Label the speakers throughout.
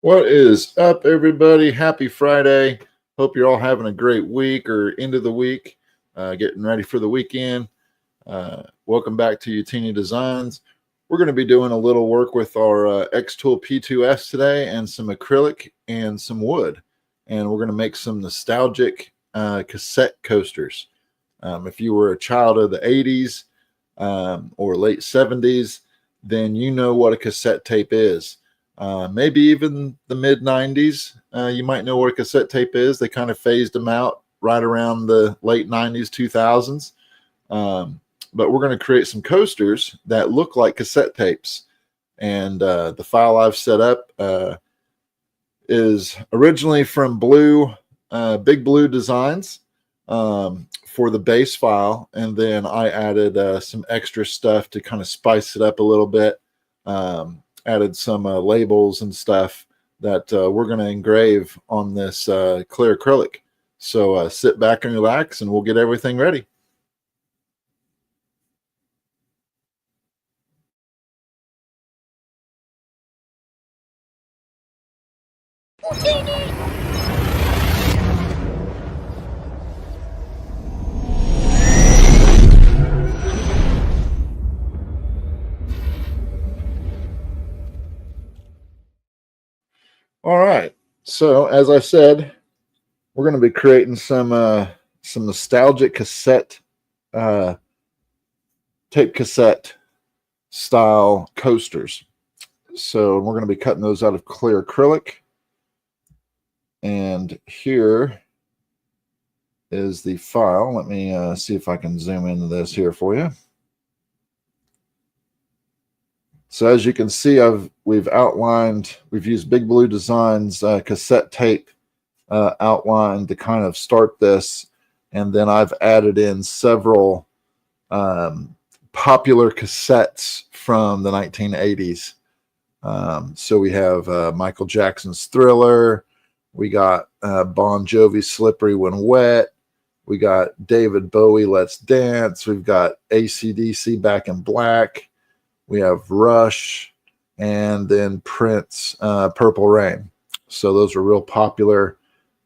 Speaker 1: What is up, everybody? Happy Friday. Hope you're all having a great week or end of the week, getting ready for the weekend. Welcome back to Utinni Designs. We're going to be doing a little work with our xTool P2S today and some acrylic and some wood. And we're going to make some nostalgic cassette coasters. If you were a child of the 80s or late 70s, then you know what a cassette tape is. Maybe even the mid 90s, you might know what a cassette tape is. They kind of phased them out right around the late 90s, 2000s. But we're going to create some coasters that look like cassette tapes. And the file I've set up is originally from Big Blue Designs for the base file. And then I added some extra stuff to kind of spice it up a little bit. Added some labels and stuff that we're going to engrave on this clear acrylic. So sit back and relax and we'll get everything ready. All right. So as I said, we're going to be creating some nostalgic cassette tape cassette style coasters. So we're going to be cutting those out of clear acrylic. And here is the file. Let me see if I can zoom into this here for you. So as you can see, we've used Big Blue Designs cassette tape outline to kind of start this, and then I've added in several popular cassettes from the 1980s. So we have Michael Jackson's Thriller, we got Bon Jovi's Slippery When Wet, we got David Bowie Let's Dance, we've got AC/DC Back in Black, we have Rush, and then Prince, Purple Rain. So those were real popular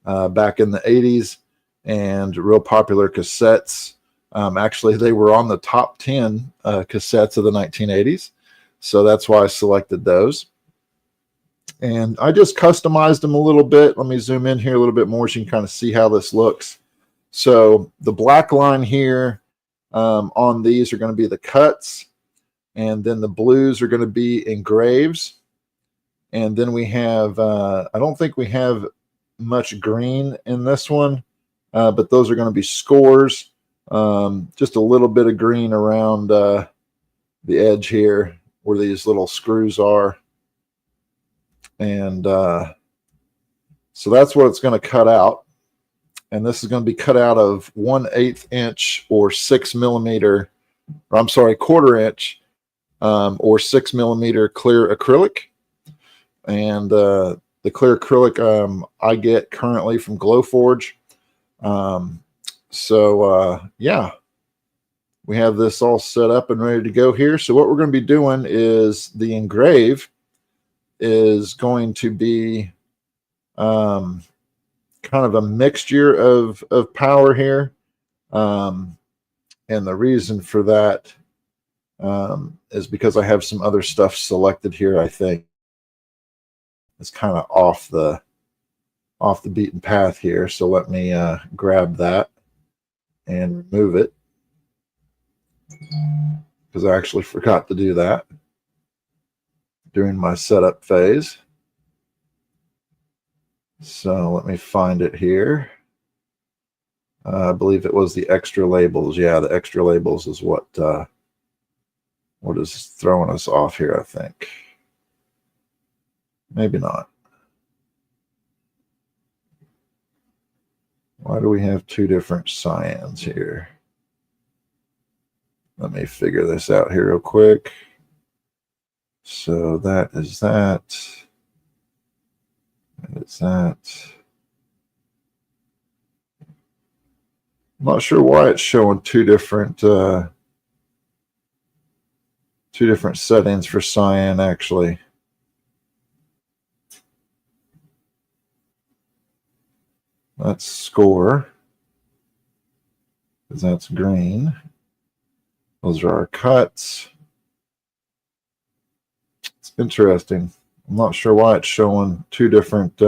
Speaker 1: back in the 80s and real popular cassettes. Actually, they were on the top 10 cassettes of the 1980s. So that's why I selected those. And I just customized them a little bit. Let me zoom in here a little bit more so you can kind of see how this looks. So the black line here on these are going to be the cuts. And then the blues are going to be engraves. And then we have, I don't think we have much green in this one, but those are going to be scores. Just a little bit of green around the edge here where these little screws are. And so that's what it's going to cut out. And this is going to be cut out of 1/8 inch or 6 millimeter, or I'm sorry, 1/4 inch or 6 millimeter clear acrylic. And the clear acrylic I get currently from Glowforge. Yeah, we have this all set up and ready to go here. So what we're going to be doing is the engrave is going to be kind of a mixture of power here. And the reason for that is because I have some other stuff selected here. I think it's kind of off the beaten path here. So let me grab that and remove it, because I actually forgot to do that during my setup phase. So let me find it here. I believe it was the extra labels. Yeah, the extra labels is what is throwing us off here, I think. Maybe not. Why do we have two different cyans here? Let me figure this out here real quick. So that is that. That is that. I'm not sure why it's showing two different settings for cyan, actually. Let's score, because that's green. Those are our cuts. It's interesting. I'm not sure why it's showing two different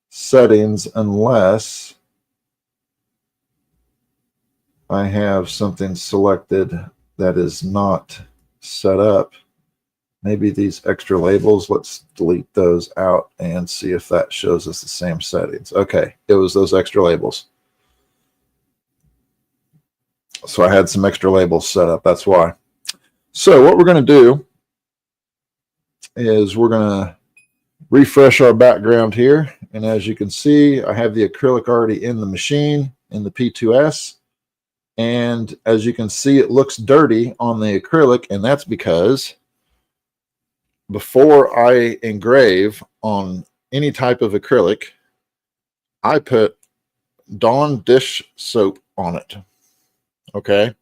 Speaker 1: settings unless I have something selected that is not set up. Maybe these extra labels, let's delete those out and see if that shows us the same settings. Okay, it was those extra labels. So I had some extra labels set up, that's why. So what we're going to do is we're going to refresh our background here. And as you can see, I have the acrylic already in the machine, in the P2S. And as you can see, it looks dirty on the acrylic, and that's because before I engrave on any type of acrylic, I put Dawn dish soap on it. Okay,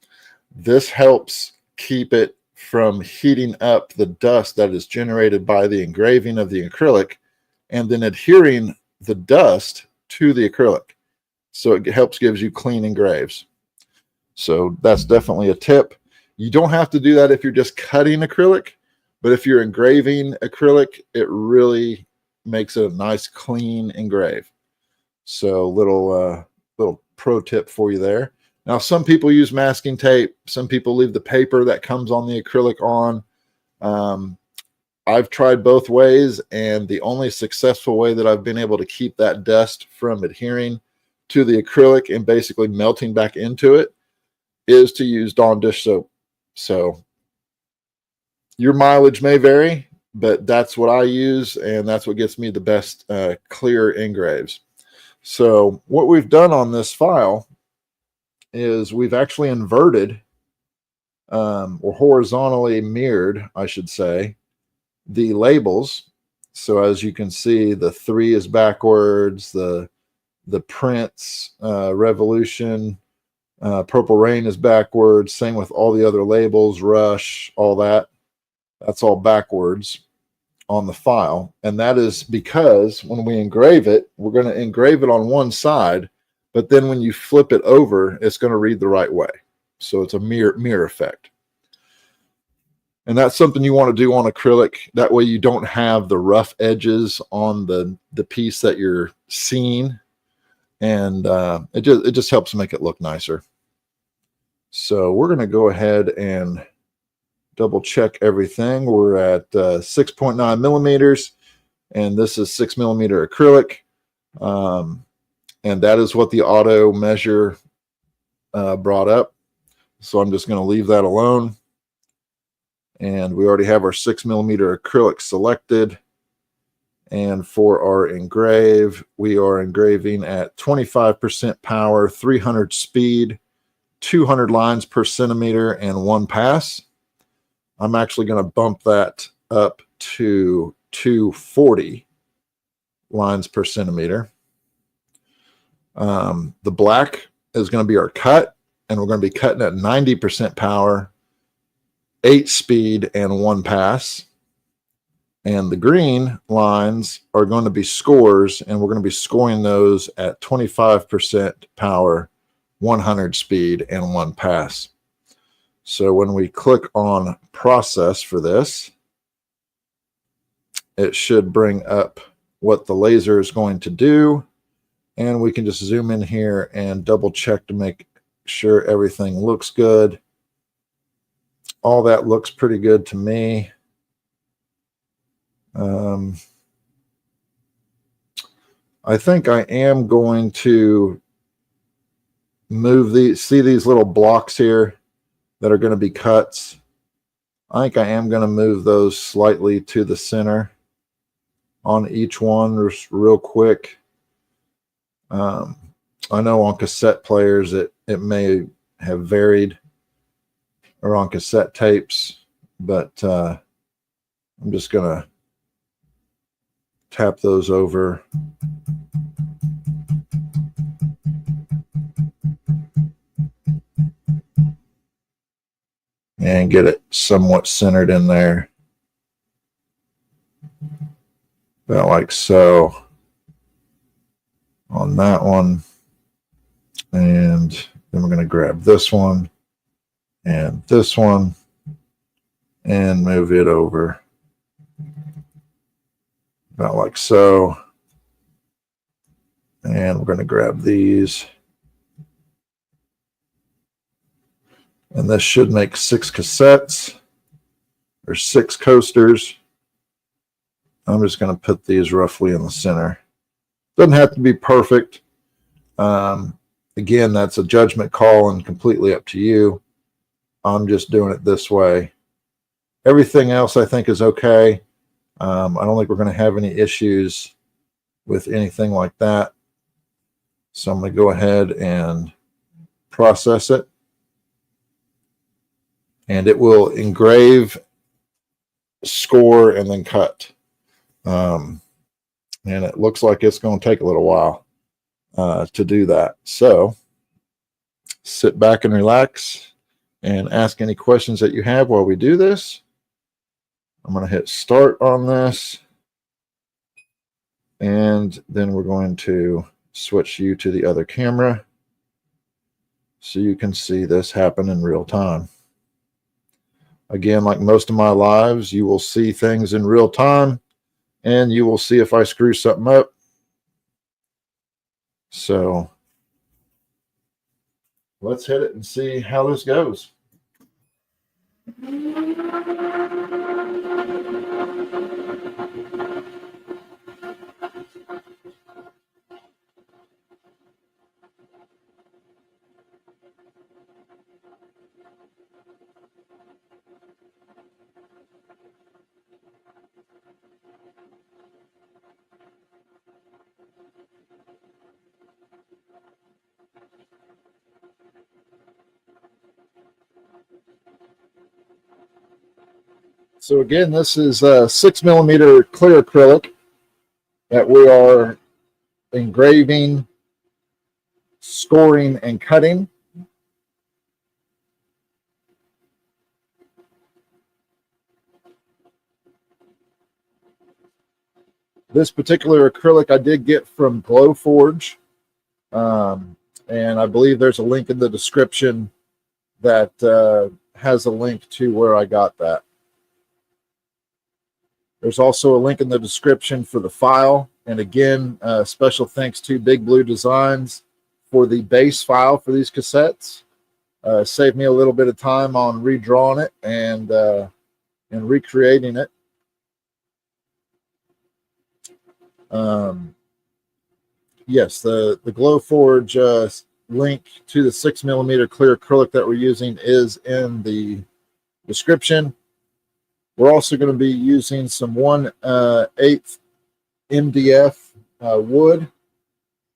Speaker 1: this helps keep it from heating up the dust that is generated by the engraving of the acrylic and then adhering the dust to the acrylic. So it helps gives you clean engraves. So that's definitely a tip. You don't have to do that if you're just cutting acrylic, but if you're engraving acrylic, it really makes it a nice clean engrave. So little pro tip for you there. Now, some people use masking tape. Some people leave the paper that comes on the acrylic on. I've tried both ways, and the only successful way that I've been able to keep that dust from adhering to the acrylic and basically melting back into it is to use Dawn dish soap. So your mileage may vary, but that's what I use, and that's what gets me the best clear engraves. So what we've done on this file is we've actually inverted or horizontally mirrored, I should say, the labels. So as you can see, the 3 is backwards, the Prince, Revolution, Purple Rain is backwards, same with all the other labels, Rush, all that. That's all backwards on the file. And that is because when we engrave it, we're going to engrave it on one side, but then when you flip it over, it's going to read the right way. So it's a mirror effect. And that's something you want to do on acrylic. That way you don't have the rough edges on the piece that you're seeing. And it just helps make it look nicer. So we're going to go ahead and double check everything. We're at 6.9 millimeters, and this is 6 millimeter acrylic. And that is what the auto measure brought up. So I'm just going to leave that alone. And we already have our 6 millimeter acrylic selected. And for our engrave, we are engraving at 25% power, 300 speed, 200 lines per centimeter, and 1 pass. I'm actually going to bump that up to 240 lines per centimeter. The black is going to be our cut, and we're going to be cutting at 90% power, 8 speed, and 1 pass. And the green lines are going to be scores, and we're going to be scoring those at 25% power, 100 speed, and 1 pass. So when we click on process for this, it should bring up what the laser is going to do. And we can just zoom in here and double check to make sure everything looks good. All that looks pretty good to me. I think I am going to move these, see these little blocks here that are going to be cuts. I think I am going to move those slightly to the center on each one just real quick. I know on cassette players it may have varied, or on cassette tapes, but I'm just going to tap those over. And get it somewhat centered in there. About like so. on that one. And then we're going to grab this one and this one and move it over about like so. And we're going to grab these. And this should make 6 cassettes or 6 coasters. I'm just going to put these roughly in the center. Doesn't have to be perfect. Again, that's a judgment call and completely up to you. I'm just doing it this way. Everything else I think is okay. I don't think we're going to have any issues with anything like that. So I'm going to go ahead and process it. And it will engrave, score, and then cut. And it looks like it's going to take a little while to do that. So sit back and relax and ask any questions that you have while we do this. I'm going to hit start on this. And then we're going to switch you to the other camera so you can see this happen in real time. Again, like most of my lives, you will see things in real time and you will see if I screw something up. So let's hit it and see how this goes. So again, this is a 6mm clear acrylic that we are engraving, scoring, and cutting. This particular acrylic I did get from Glowforge, and I believe there's a link in the description that has a link to where I got that. There's also a link in the description for the file. And again, special thanks to Big Blue Designs for the base file for these cassettes. Saved me a little bit of time on redrawing it and recreating it. Yes, the Glowforge link to the 6mm clear acrylic that we're using is in the description. We're also going to be using some 1/8 MDF wood,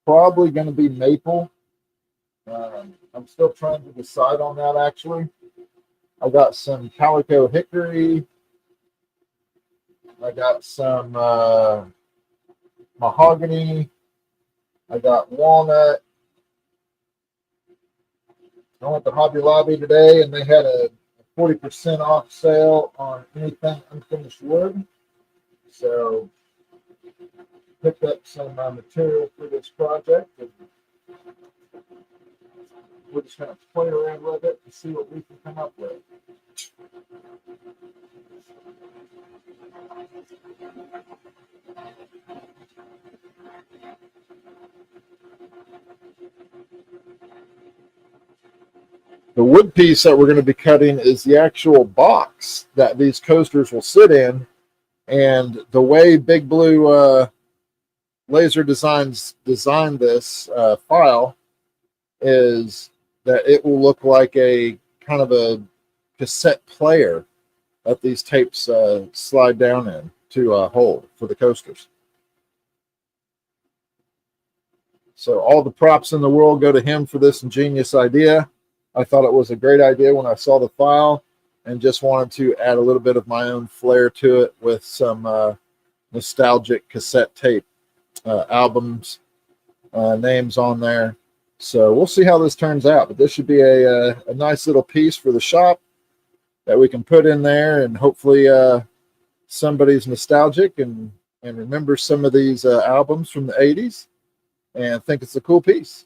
Speaker 1: probably going to be maple. I'm still trying to decide on that, actually. I got some calico hickory. I got some mahogany. I got walnut. I went to Hobby Lobby today, and they had a 40% off sale on anything unfinished wood. So picked up some material for this project, and we're just going to play around with it and see what we can come up with. The wood piece that we're going to be cutting is the actual box that these coasters will sit in. And the way Big Blue Laser Designs designed this file is that it will look like a kind of a cassette player that these tapes slide down in to hold for the coasters. So all the props in the world go to him for this ingenious idea. I thought it was a great idea when I saw the file and just wanted to add a little bit of my own flair to it with some nostalgic cassette tape albums names on there. So we'll see how this turns out, but this should be a nice little piece for the shop that we can put in there, and hopefully somebody's nostalgic and remembers some of these albums from the 80s. and think it's a cool piece.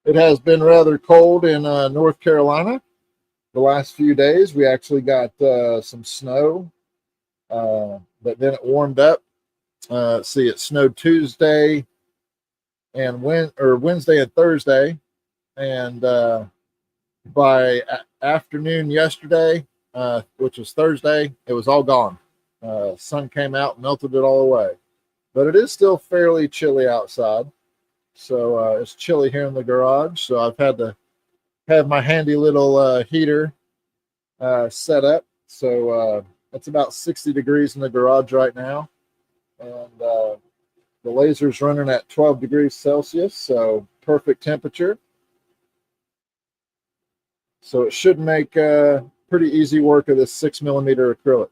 Speaker 1: It has been rather cold in North Carolina the last few days. We actually got some snow, but then it warmed up. See, it snowed Tuesday and Wednesday and Thursday, and by afternoon yesterday, which was Thursday, it was all gone. Sun came out, melted it all away. But it is still fairly chilly outside. So it's chilly here in the garage. So I've had to have my handy little heater set up. So it's about 60 degrees in the garage right now. And the laser's running at 12 degrees Celsius. So perfect temperature. So it should make pretty easy work of this 6mm acrylic.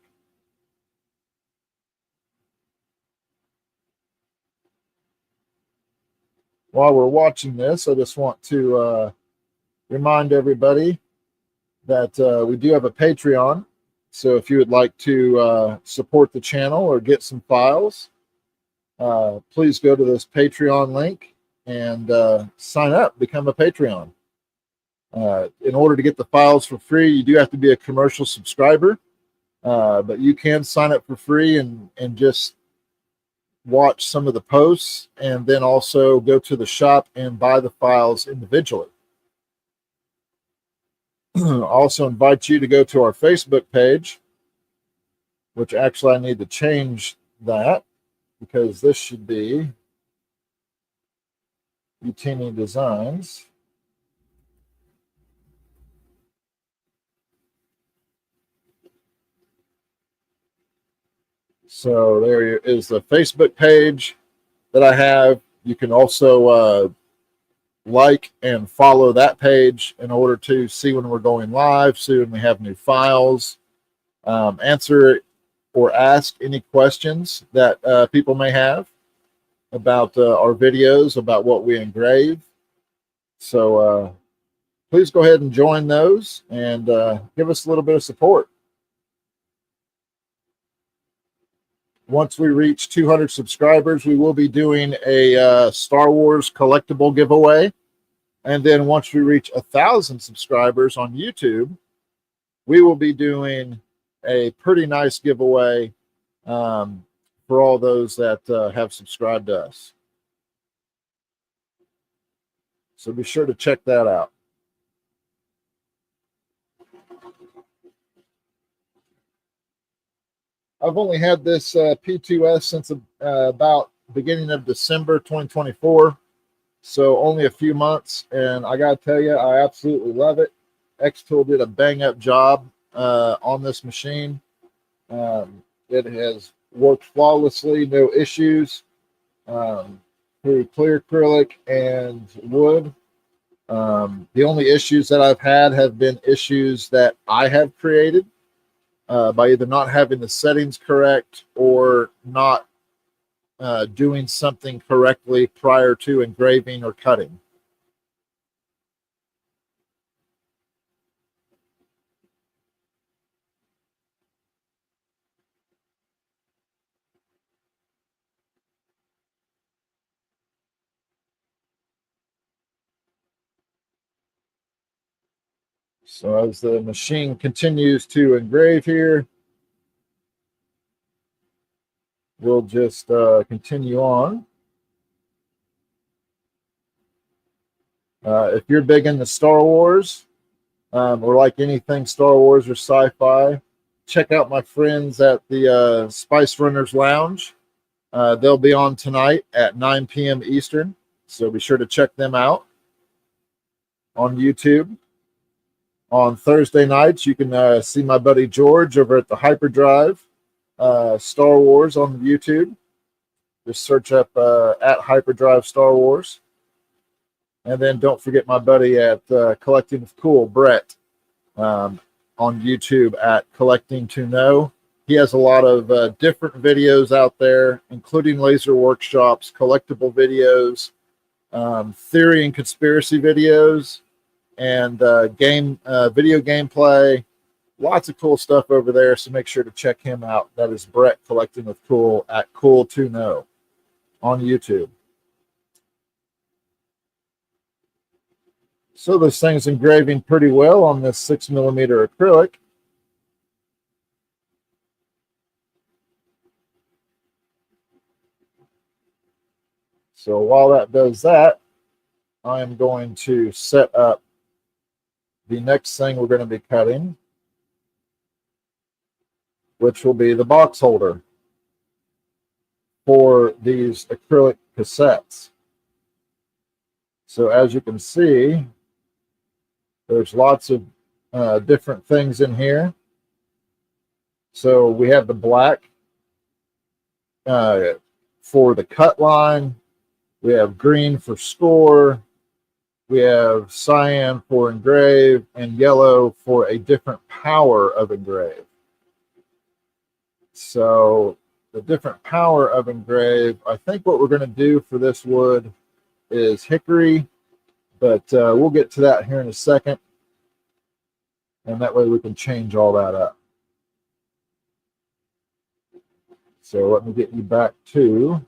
Speaker 1: While we're watching this, I just want to remind everybody that we do have a Patreon. So if you would like to support the channel or get some files, please go to this Patreon link and sign up, become a Patreon. In order to get the files for free, you do have to be a commercial subscriber, but you can sign up for free and just watch some of the posts, and then also go to the shop and buy the files individually. Also invite you to go to our Facebook page, which actually I need to change that because this should be Utinni Designs. So there is the Facebook page that I have. You can also like and follow that page in order to see when we're going live, see when we have new files, answer or ask any questions that people may have about our videos, about what we engrave. So please go ahead and join those and give us a little bit of support. Once we reach 200 subscribers, we will be doing a Star Wars collectible giveaway. And then once we reach 1,000 subscribers on YouTube, we will be doing a pretty nice giveaway for all those that have subscribed to us. So be sure to check that out. I've only had this P2S since about beginning of December 2024, so only a few months, and I gotta tell you, I absolutely love it. xTool did a bang-up job on this machine. It has worked flawlessly, no issues through clear acrylic and wood. The only issues that I've had have been issues that I have created. By either not having the settings correct or not doing something correctly prior to engraving or cutting. So as the machine continues to engrave here, we'll just continue on. If you're big into Star Wars or like anything Star Wars or sci-fi, check out my friends at the Spice Runners Lounge. They'll be on tonight at 9 p.m. Eastern, so be sure to check them out on YouTube. On Thursday nights, you can see my buddy George over at the Hyperdrive Star Wars on YouTube. Just search up at Hyperdrive Star Wars. And then don't forget my buddy at Collecting with Cool, Brett, on YouTube at Collecting to Know. He has a lot of different videos out there, including laser workshops, collectible videos, theory and conspiracy videos, and video gameplay. Lots of cool stuff over there, so make sure to check him out. That is Brett Collecting with Cool at Cool to Know on YouTube. So this thing's engraving pretty well on this 6mm acrylic. So while that does that, I'm going to set up the next thing we're going to be cutting, which will be the box holder for these acrylic cassettes. So as you can see, there's lots of different things in here. So we have the black for the cut line. We have green for score. We have cyan for engrave and yellow for a different power of engrave. So the different power of engrave, I think what we're going to do for this wood is hickory, but we'll get to that here in a second. And that way we can change all that up. So let me get you back to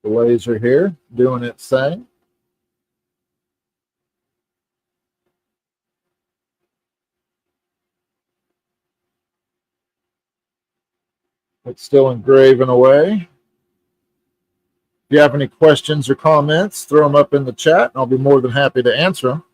Speaker 1: the laser here, doing its thing. It's still engraving away. If you have any questions or comments, throw them up in the chat, and I'll be more than happy to answer them.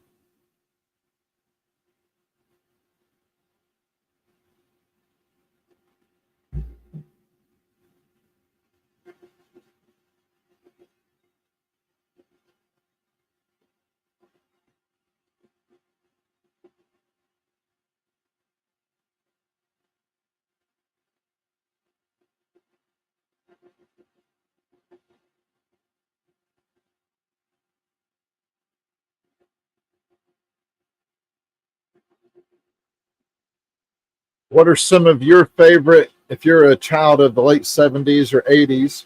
Speaker 1: What are some of your favorite, if you're a child of the late 70s or 80s,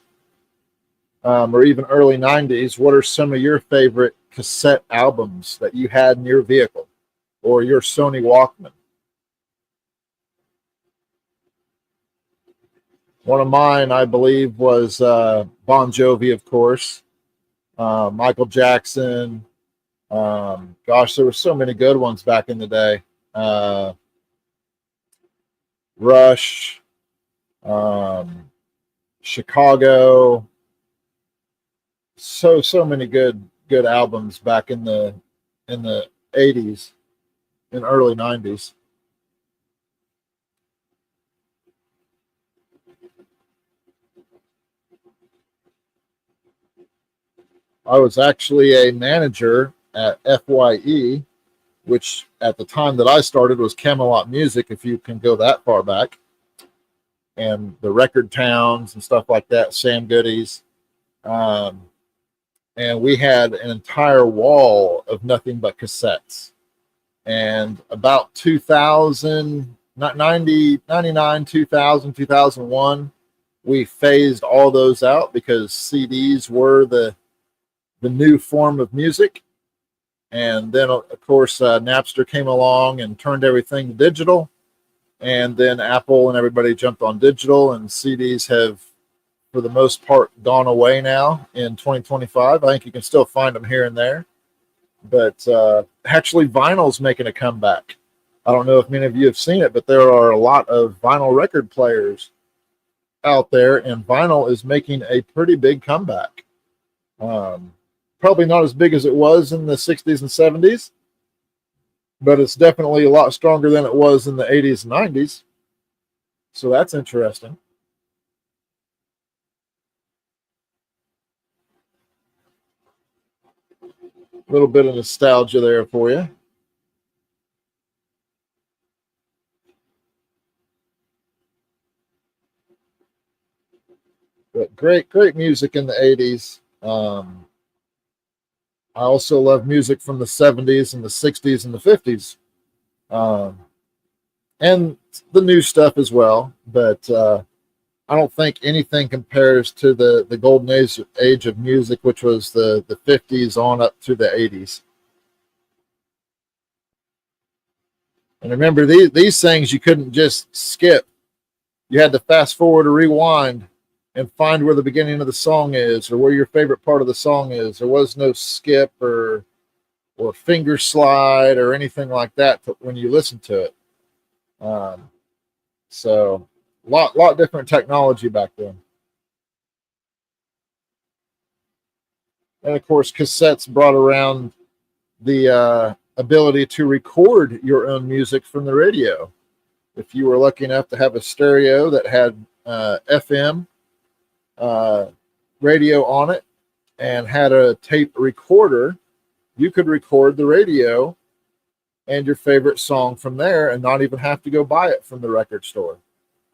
Speaker 1: or even early 90s, what are some of your favorite cassette albums that you had in your vehicle or your Sony Walkman? One of mine, I believe, was Bon Jovi, of course, Michael Jackson. Gosh, there were so many good ones back in the day. Rush, Chicago. So many good albums back in the 80s and early 90s. I was actually a manager at FYE, which at the time that I started was Camelot Music, if you can go that far back, and the Record Towns and stuff like that, Sam Goody's. And we had an entire wall of nothing but cassettes. And about 2000, 99, 2000, 2001, we phased all those out because CDs were the new form of music. And then, of course, Napster came along and turned everything digital. And then Apple and everybody jumped on digital, and CDs have, for the most part, gone away now in 2025. I think you can still find them here and there. But actually, vinyl's making a comeback. I don't know if many of you have seen it, but there are a lot of vinyl record players out there, and vinyl is making a pretty big comeback. Probably not as big as it was in the 60s and 70s, but it's definitely a lot stronger than it was in the 80s and 90s. So that's interesting. A little bit of nostalgia there for you. But great music in the 80s. I also love music from the 70s and the 60s and the 50s. Um, and the new stuff as well. But I don't think anything compares to the golden age of music, which was the 50s on up to the 80s. And remember, these things you couldn't just skip. You had to fast forward or rewind and find where the beginning of the song is or where your favorite part of the song is. There was no skip or finger slide or anything like that when you listen to it. So lot different technology back then. And of course, cassettes brought around the ability to record your own music from the radio. If you were lucky enough to have a stereo that had FM radio on it and had a tape recorder, you could record the radio and your favorite song from there and not even have to go buy it from the record store.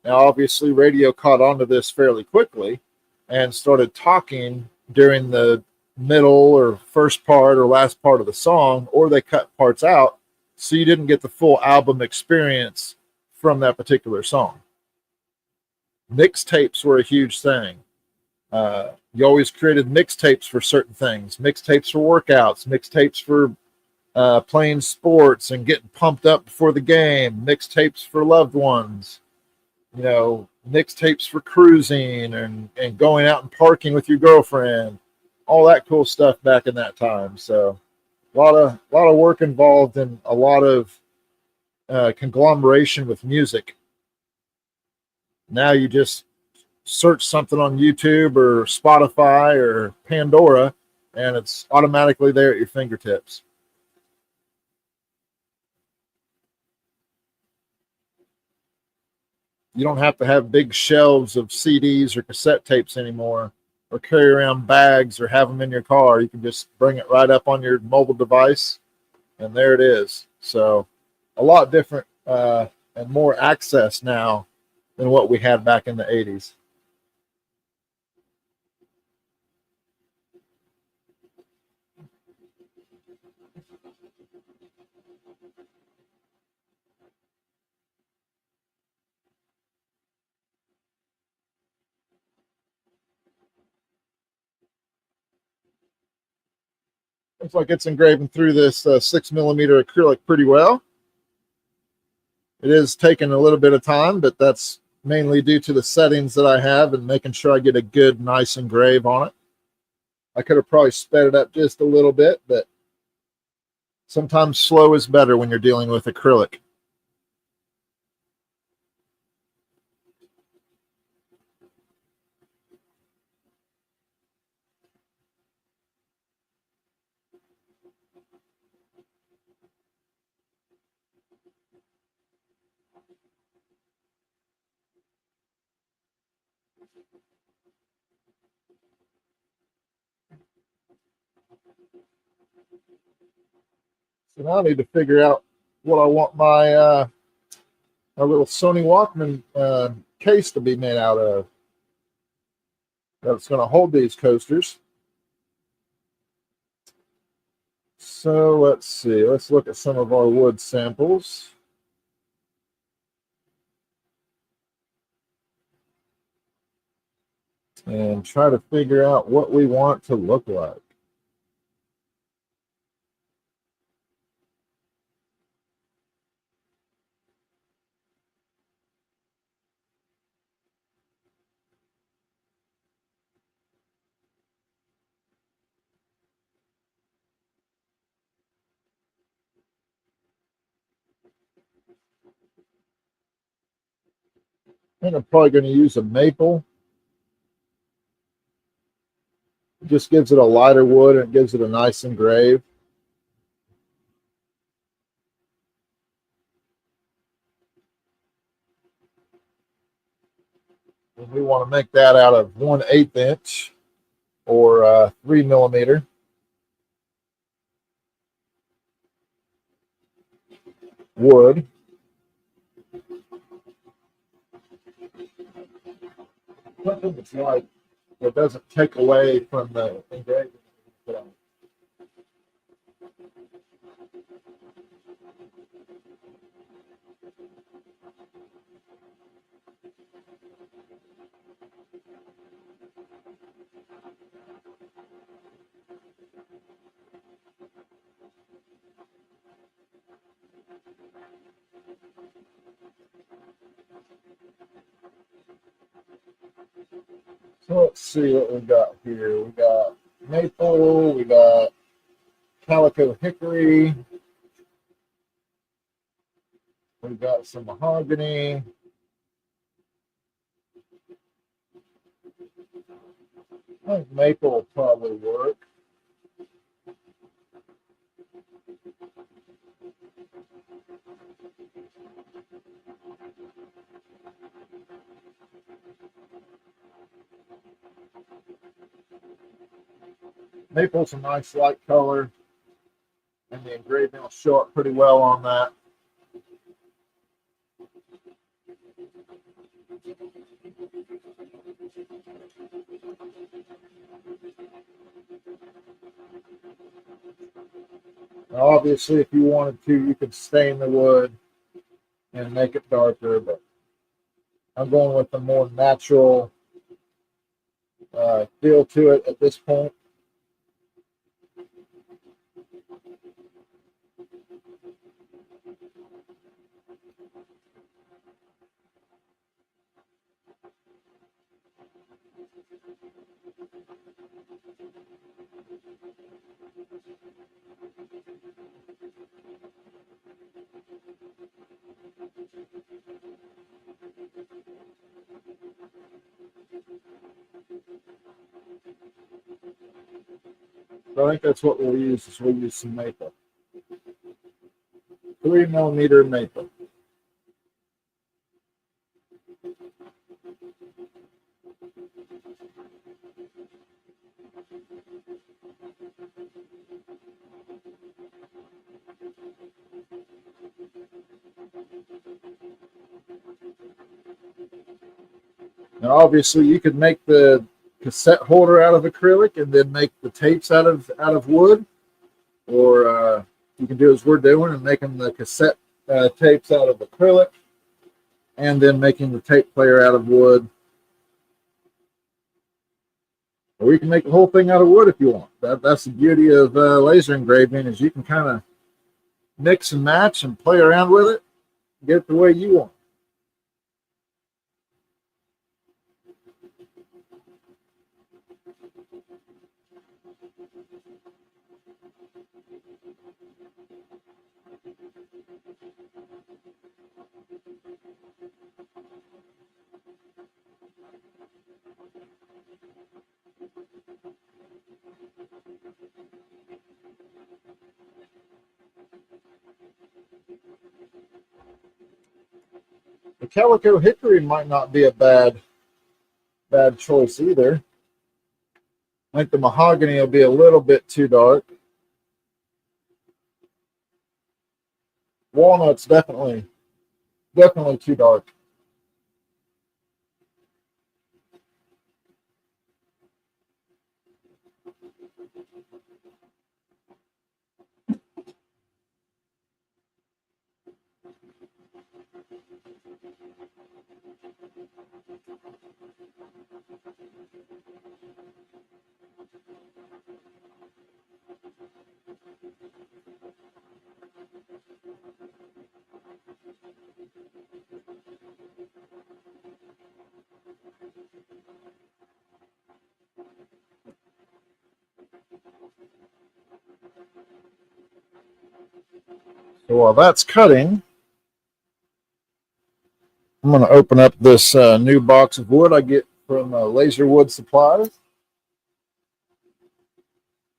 Speaker 1: Now, obviously, radio caught on to this fairly quickly and started talking during the middle or first part or last part of the song, or they cut parts out so you didn't get the full album experience from that particular song. Mixtapes were a huge thing. You always created mixtapes for certain things, mixtapes for workouts, mixtapes for playing sports and getting pumped up before the game, mixtapes for loved ones, mixtapes for cruising and going out and parking with your girlfriend, all that cool stuff back in that time. So a lot of work involved and a lot of conglomeration with music. Now you just search something on YouTube or Spotify or Pandora, and it's automatically there at your fingertips. You don't have to have big shelves of CDs or cassette tapes anymore, or carry around bags or have them in your car. You can just bring it right up on your mobile device, and there it is. So a lot different and more access now than what we had back in the 80s. Looks like it's engraving through this 6mm acrylic pretty well. It is taking a little bit of time, but that's mainly due to the settings that I have and making sure I get a good, nice engrave on it. I could have probably sped it up just a little bit, but sometimes slow is better when you're dealing with acrylic. So now I need to figure out what I want my little Sony Walkman case to be made out of. That's going to hold these coasters. So let's see. Let's look at some of our wood samples. And try to figure out what we want to look like. I think I'm probably going to use a maple. It just gives it a lighter wood and it gives it a nice engrave. And we want to make that out of 1/8 inch or 3mm wood. something that's like that doesn't take away from the engraving. So let's see what we got here. We got maple, we got calico hickory, we got some mahogany. I think maple will probably work. Maple's a nice light color, and the engraving will show up pretty well on that. Now, obviously, if you wanted to, you could stain the wood and make it darker, but I'm going with a more natural feel to it at this point. So I think that's what we'll use. Is we'll use some maple, 3mm maple. Now, obviously, you could make the cassette holder out of acrylic and then make the tapes out of wood, or you can do as we're doing and making the cassette tapes out of acrylic, and then making the tape player out of wood. Or you can make the whole thing out of wood if you want. That's the beauty of laser engraving, is you can kind of mix and match and play around with it, get it the way you want. The calico hickory might not be a bad choice either. I think the mahogany will be a little bit too dark. Walnut's definitely too dark. So while that's cutting, I'm going to open up this new box of wood I get from Laser Wood Supplies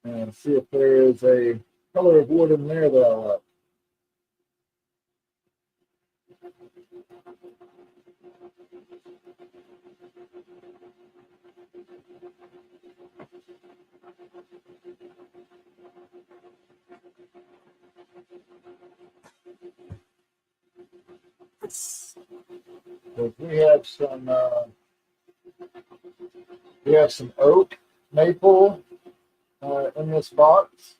Speaker 1: and see if there is a color of wood in there that I like. So we have some We have some oak, maple in this box.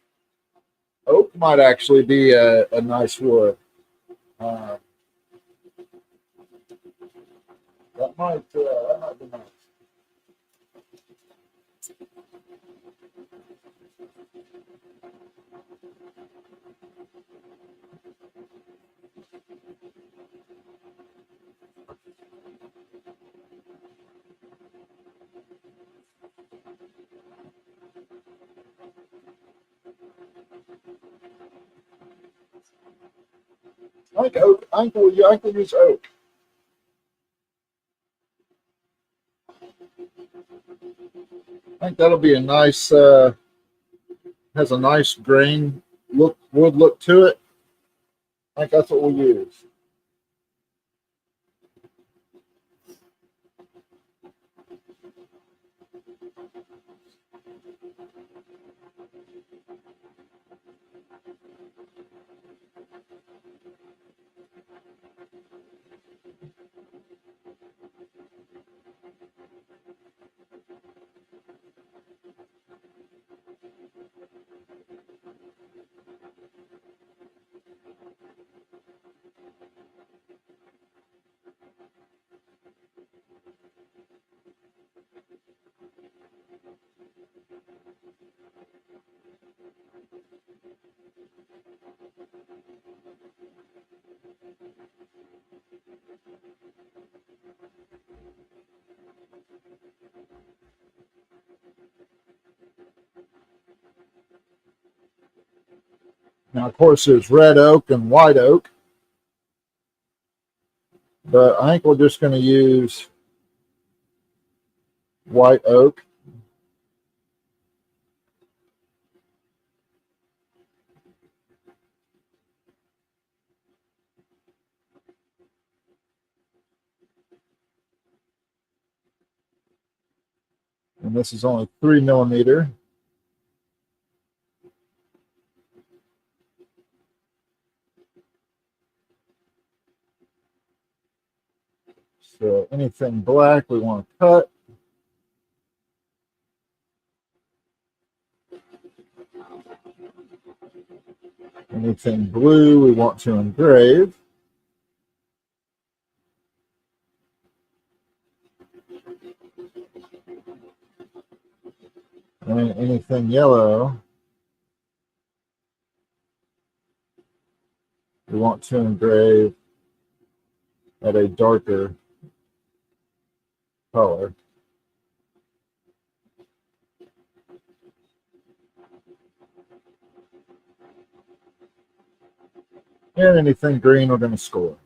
Speaker 1: Oak might actually be a nice wood. Uh, that might be nice. I think oak. I think we'll use oak. I think that'll be a nice. Has a nice grain wood look to it. I think that's what we'll use. Now, of course, there's red oak and white oak, but I think we're just going to use white oak. And this is only 3 millimeter. So anything black we want to cut. Anything blue we want to engrave. And anything yellow we want to engrave at a darker color. And anything green we're going to score.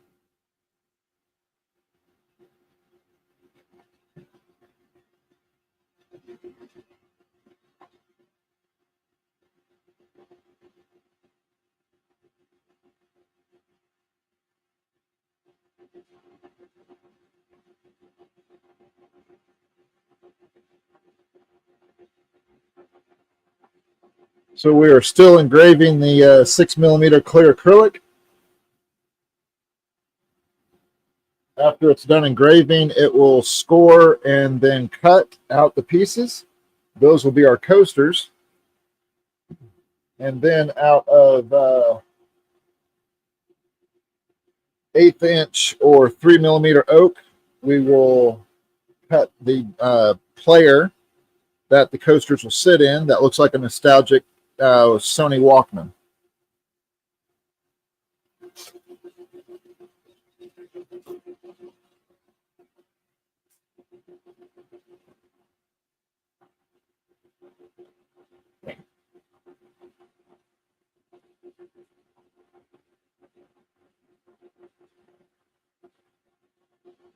Speaker 1: So we are still engraving the 6 millimeter clear acrylic. After it's done engraving, it will score and then cut out the pieces. Those will be our coasters. And then out of 1/8 inch or 3 millimeter oak, we will cut the player that the coasters will sit in. That looks like a nostalgic Sony Walkman.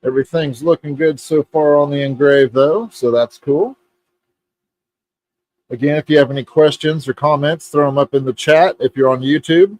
Speaker 1: Everything's looking good so far on the engrave, though, so that's cool. Again, if you have any questions or comments, throw them up in the chat if you're on YouTube.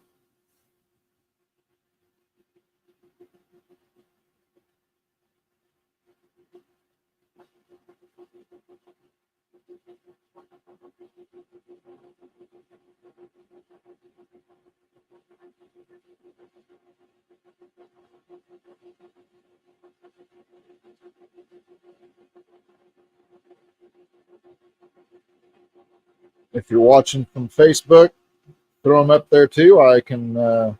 Speaker 1: If you're watching from Facebook, throw them up there too. I can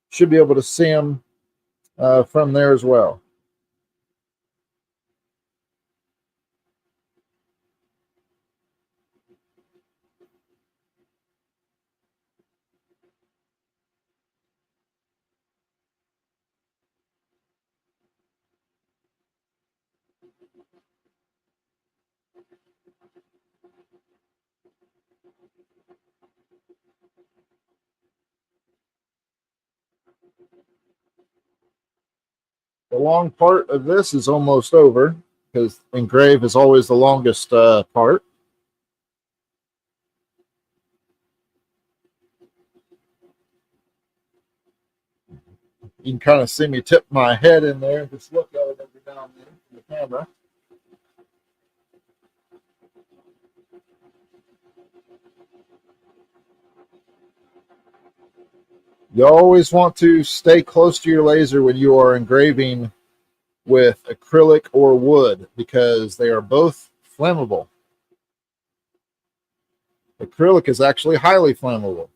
Speaker 1: should be able to see them from there as well. The long part of this is almost over because engrave is always the longest part. You can kind of see me tip my head in there and just look at it every now and then from the camera. You always want to stay close to your laser when you are engraving with acrylic or wood because they are both flammable. Acrylic is actually highly flammable.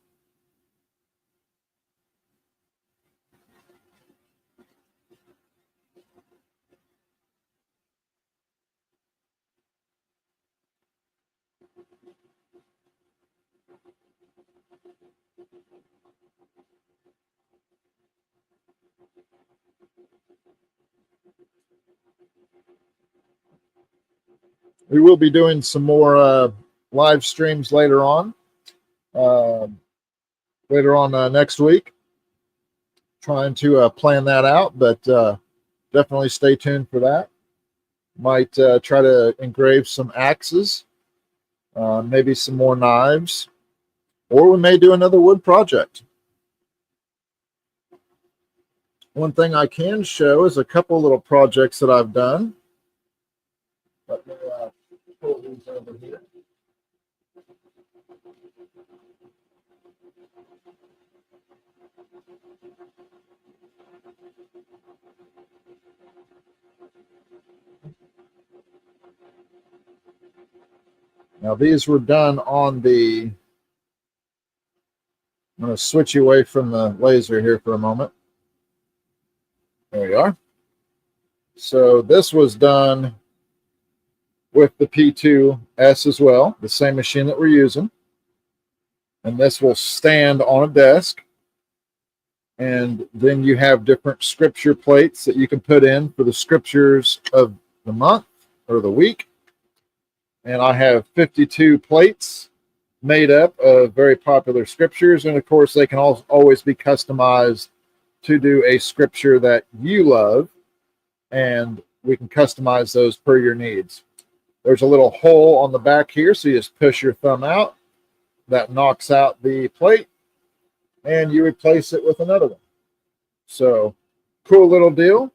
Speaker 1: We will be doing some more live streams later on next week. Trying to plan that out, but definitely stay tuned for that. Might try to engrave some axes, maybe some more knives, or we may do another wood project. One thing I can show is a couple little projects that I've done. Let me pull these over here. Now these were done on the, I'm going to switch you away from the laser here for a moment. There we are. So this was done with the P2S as well, the same machine that we're using. And this will stand on a desk. And then you have different scripture plates that you can put in for the scriptures of the month or the week. And I have 52 plates made up of very popular scriptures. And of course, they can always be customized to do a scripture that you love. And we can customize those per your needs. There's a little hole on the back here, so you just push your thumb out. That knocks out the plate, and you replace it with another one. So, cool little deal.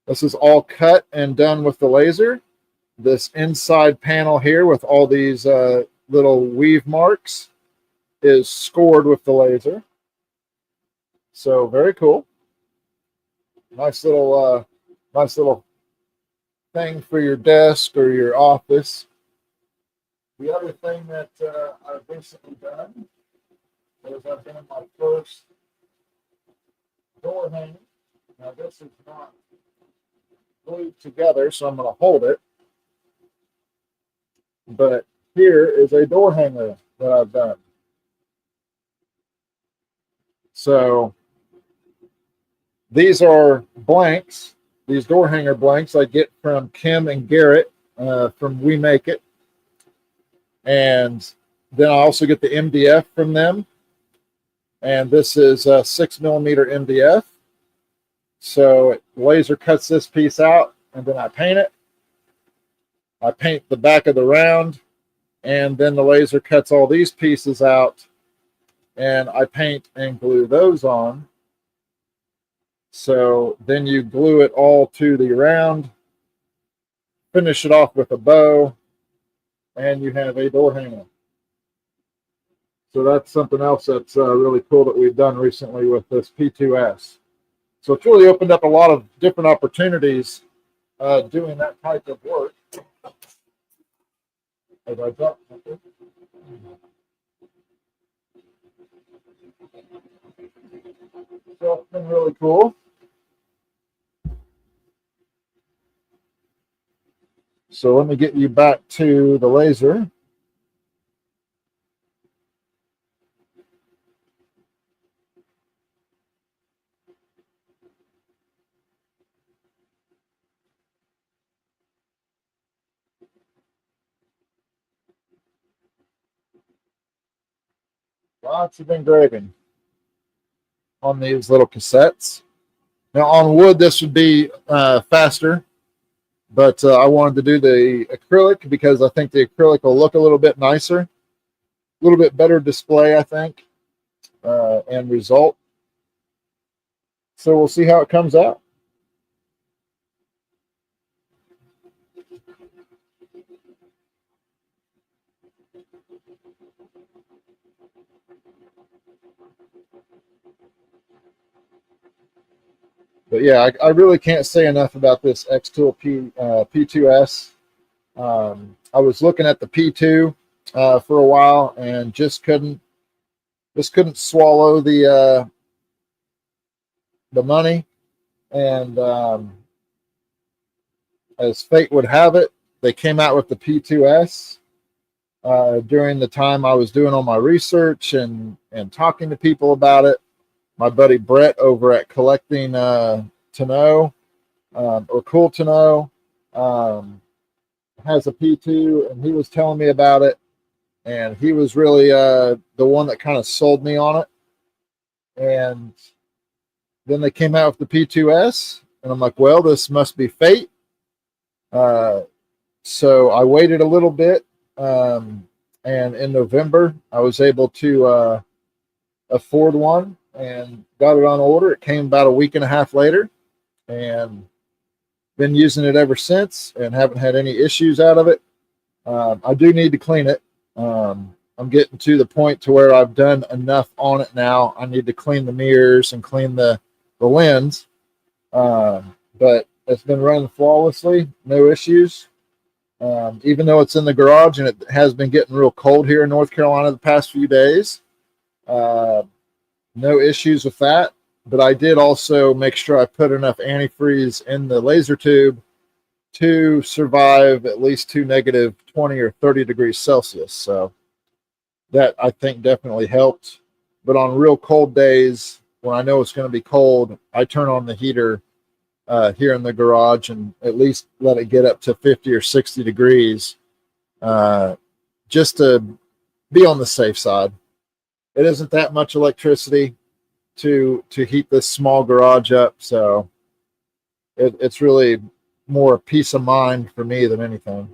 Speaker 1: This is all cut and done with the laser. This inside panel here with all these little weave marks is scored with the laser. So, very cool. Nice little thing for your desk or your office. The other thing that I've recently done is I've done my first door hanger. Now this is not glued together, so I'm going to hold it. But here is a door hanger that I've done. So these are blanks. These door hanger blanks I get from Kim and Garrett from We Make It. And then I also get the MDF from them. And this is a 6mm MDF. So the laser cuts this piece out, and then I paint it. I paint the back of the round, and then the laser cuts all these pieces out, and I paint and glue those on. So then you glue it all to the round, finish it off with a bow, and you have a door hanger. So that's something else that's really cool that we've done recently with this P2S. So it's really opened up a lot of different opportunities doing that type of work. As I drop something. So it's been really cool. So let me get you back to the laser. Lots of engraving on these little cassettes. Now on wood, this would be faster, but I wanted to do the acrylic because I think the acrylic will look a little bit nicer, a little bit better display, I think, and result. So we'll see how it comes out. But yeah, I really can't say enough about this xTool P2S. I was looking at the P2 for a while and just couldn't swallow the money. And as fate would have it, they came out with the P2S during the time I was doing all my research and talking to people about it. My buddy Brett over at Collecting to Know or Cool to Know has a P2, and he was telling me about it, and he was really the one that kind of sold me on it. And then they came out with the P2S, and I'm like, well, this must be fate. So I waited a little bit, and in November I was able to afford one and got it on order. It came about a week and a half later, and been using it ever since, and haven't had any issues out of it. I do need to clean it. I'm getting to the point to where I've done enough on it now. I need to clean the mirrors and clean the lens. But it's been running flawlessly, no issues. Even though it's in the garage and it has been getting real cold here in North Carolina the past few days, no issues with that. But I did also make sure I put enough antifreeze in the laser tube to survive at least to negative 20 or 30 degrees Celsius. So that I think definitely helped. But on real cold days, when I know it's going to be cold, I turn on the heater here in the garage and at least let it get up to 50 or 60 degrees just to be on the safe side. It isn't that much electricity to heat this small garage up, so it's really more peace of mind for me than anything.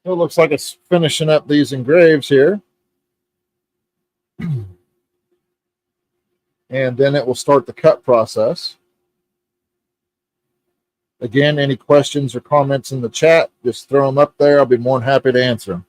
Speaker 1: So it looks like it's finishing up these engraves here. And then it will start the cut process. Again, any questions or comments in the chat, just throw them up there. I'll be more than happy to answer them.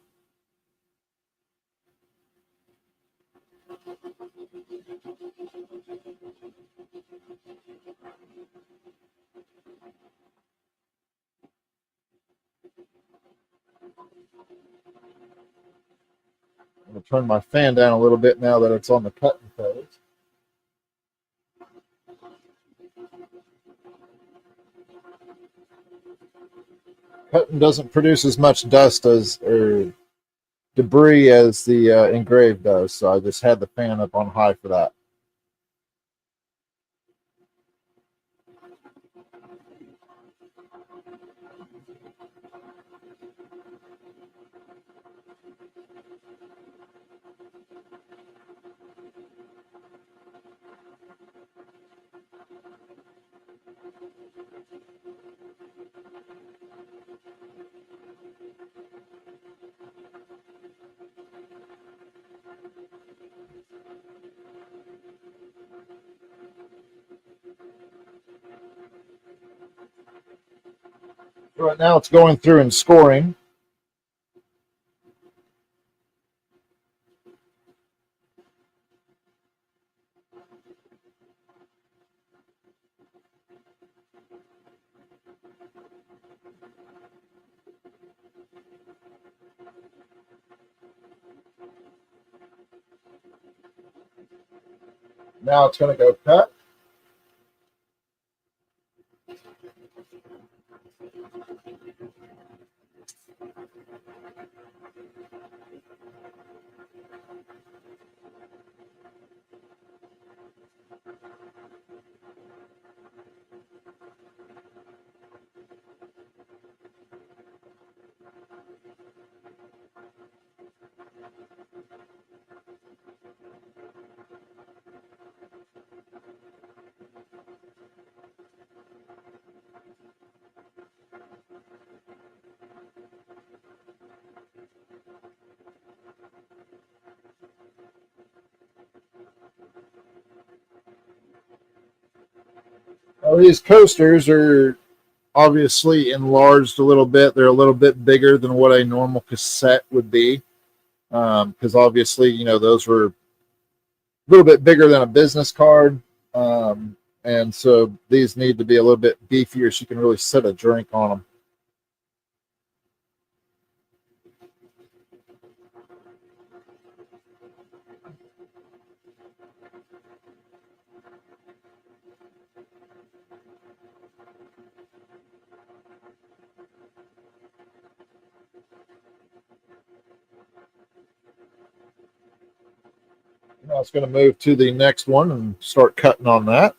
Speaker 1: I'm going to turn my fan down a little bit now that it's on the cutting phase. Cutting doesn't produce as much dust as or debris as the engraved does, so I just had the fan up on high for that. Right now it's going through and scoring. Now it's going to go cut. Now, these coasters are obviously enlarged a little bit. They're a little bit bigger than what a normal cassette would be, because obviously, you know, those were a little bit bigger than a business card, and so these need to be a little bit beefier so you can really set a drink on them. Now it's going to move to the next one and start cutting on that.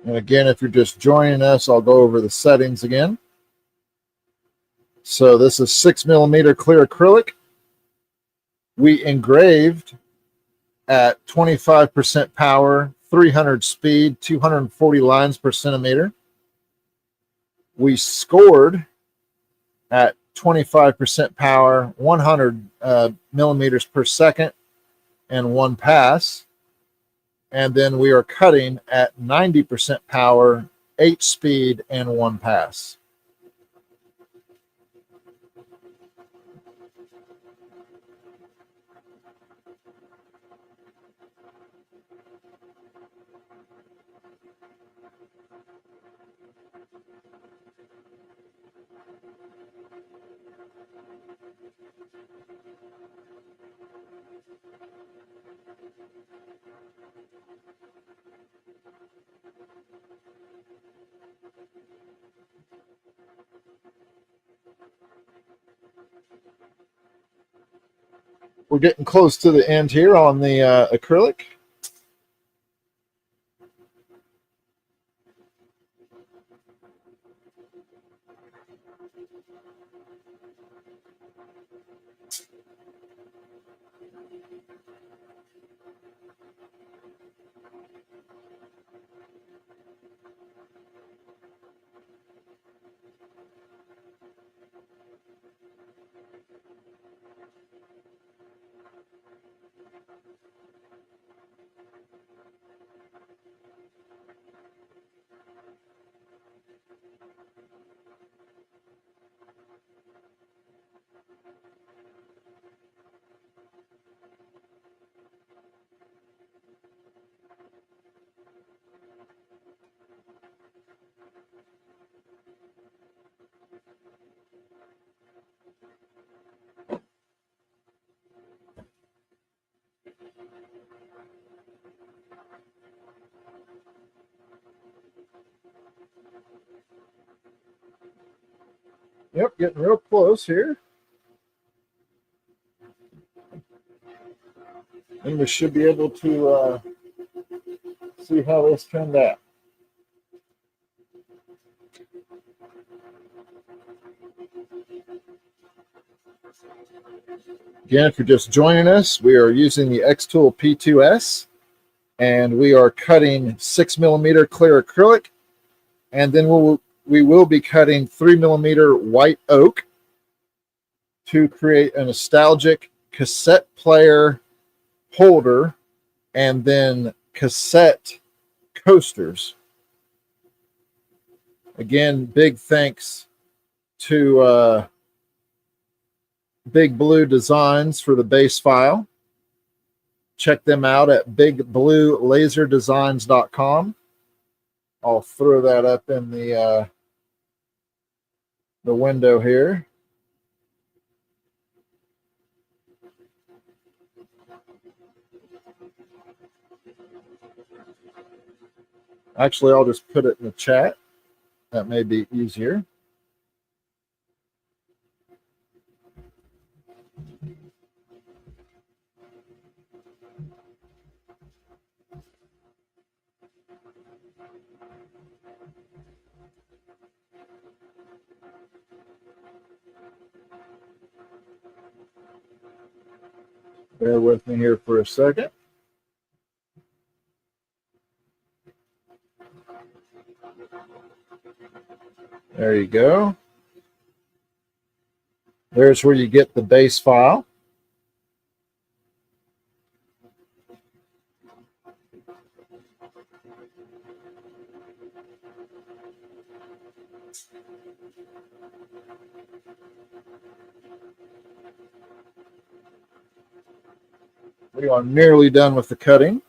Speaker 1: And again, if you're just joining us, I'll go over the settings again. So this is 6mm clear acrylic. We engraved at 25% power, 300 speed, 240 lines per centimeter. We scored at 25% power, 100 millimeters per second, and 1 pass. And then we are cutting at 90% power, 8 speed, and 1 pass. We're getting close to the end here on the acrylic. Yep, getting real close here. And we should be able to see how this turned out. Again, if you're just joining us, we are using the xTool P2S, and we are cutting 6mm clear acrylic, and then we will be cutting 3mm white oak to create a nostalgic cassette player holder and then cassette coasters. Again, big thanks to Big Blue Designs for the base file. Check them out at bigbluelaserdesigns.com. I'll throw that up in the window here. Actually, I'll just put it in the chat. That may be easier. Bear with me here for a second. There you go. There's where you get the base file. We are nearly done with the cutting.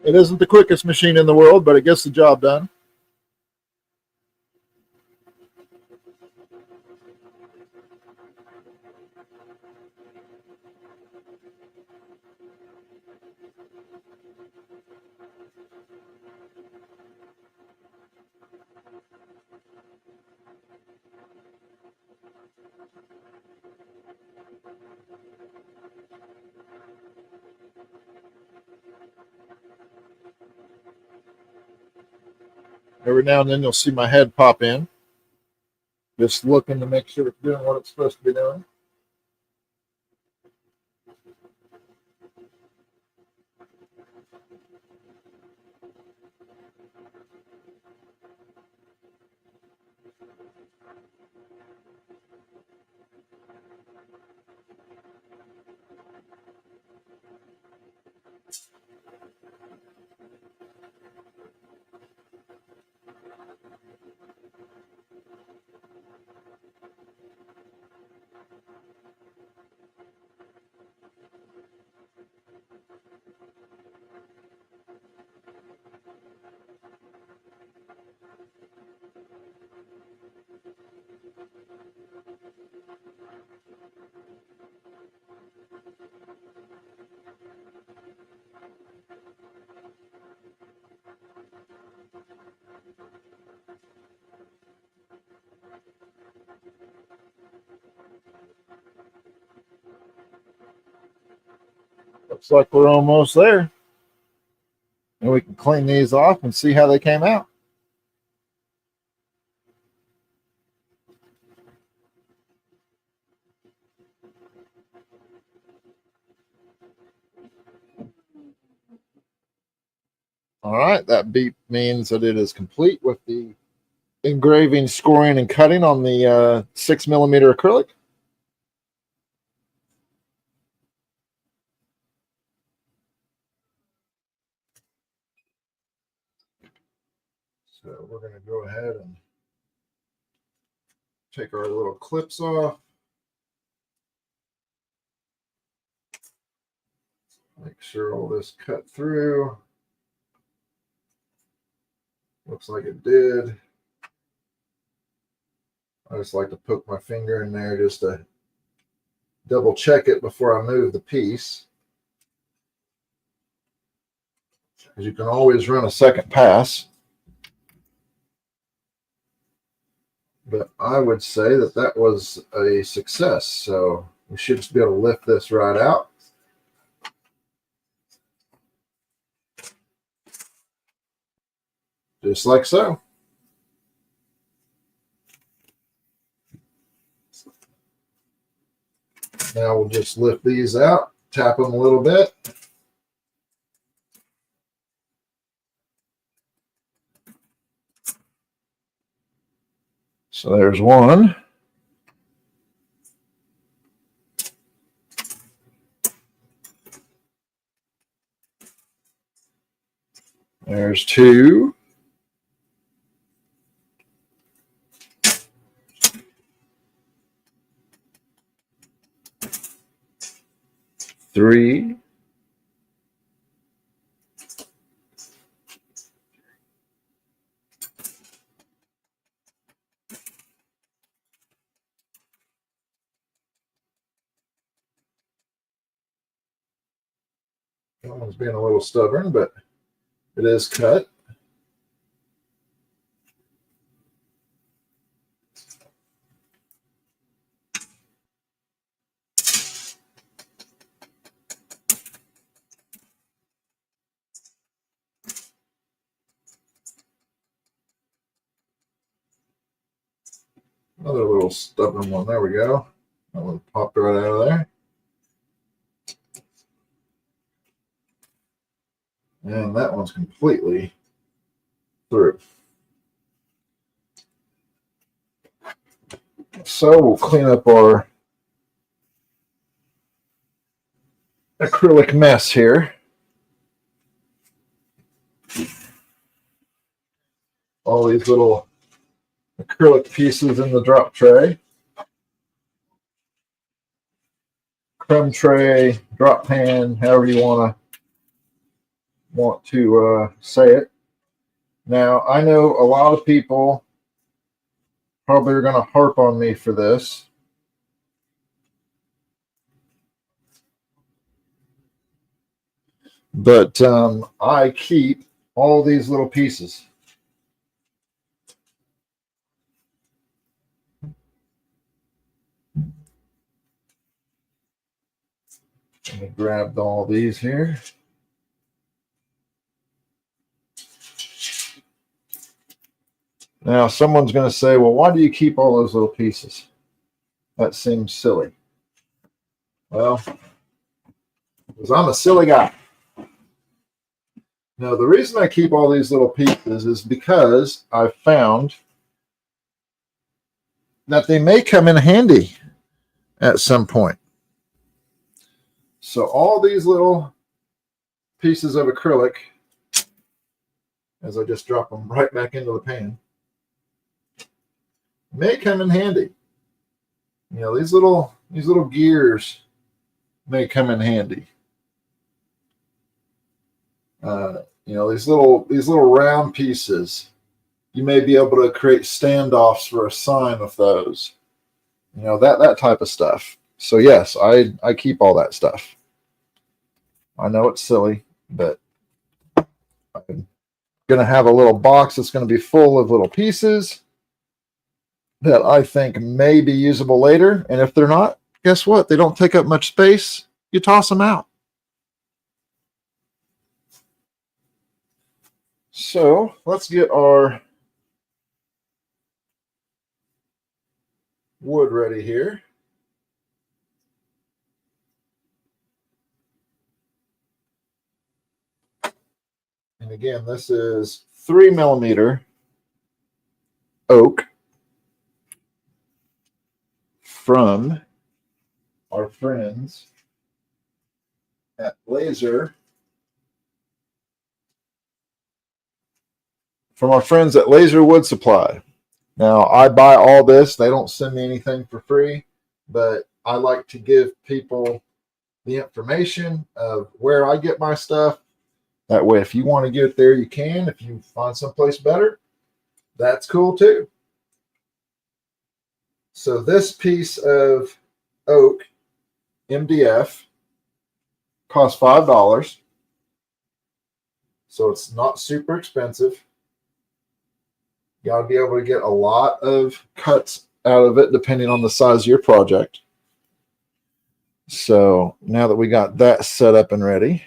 Speaker 1: It isn't the quickest machine in the world, but it gets the job done. Every now and then you'll see my head pop in, just looking to make sure it's doing what it's supposed to be doing. Looks like we're almost there. And we can clean these off and see how they came out. All right, that beep means that it is complete with the engraving, scoring, and cutting on the 6mm acrylic. So we're going to go ahead and take our little clips off. Make sure all this cut through. Looks like it did. I just like to poke my finger in there just to double check it before I move the piece. Because you can always run a second pass. But I would say that that was a success. So we should just be able to lift this right out. Just like so. Now we'll just lift these out, tap them a little bit. So there's one. There's 2. Three. That one's being a little stubborn, but it is cut. Another little stubborn one. There we go. That one popped right out of there. And that one's completely through. So we'll clean up our acrylic mess here. All these little acrylic pieces in the drop tray. Crumb tray, drop pan, however you want to say it. Now, I know a lot of people probably are going to harp on me for this. But I keep all these little pieces. Let me grab all these here. Now, someone's going to say, well, why do you keep all those little pieces? That seems silly. Well, because I'm a silly guy. Now, the reason I keep all these little pieces is because I've found that they may come in handy at some point. So all these little pieces of acrylic, as I just drop them right back into the pan, may come in handy. You know, these little gears may come in handy. You know, these little round pieces, you may be able to create standoffs for a sign with those. You know, that type of stuff. So yes, I keep all that stuff. I know it's silly, but I'm going to have a little box that's going to be full of little pieces that I think may be usable later. And if they're not, guess what? They don't take up much space. You toss them out. So let's get our wood ready here. And again, this is 3mm oak from our friends at Laser. From our friends at Laser Wood Supply. Now, I buy all this. They don't send me anything for free, but I like to give people the information of where I get my stuff. That way, if you want to get it there, you can. If you find someplace better, that's cool too. So this piece of oak MDF costs $5. So it's not super expensive. You got to be able to get a lot of cuts out of it depending on the size of your project. So now that we got that set up and ready,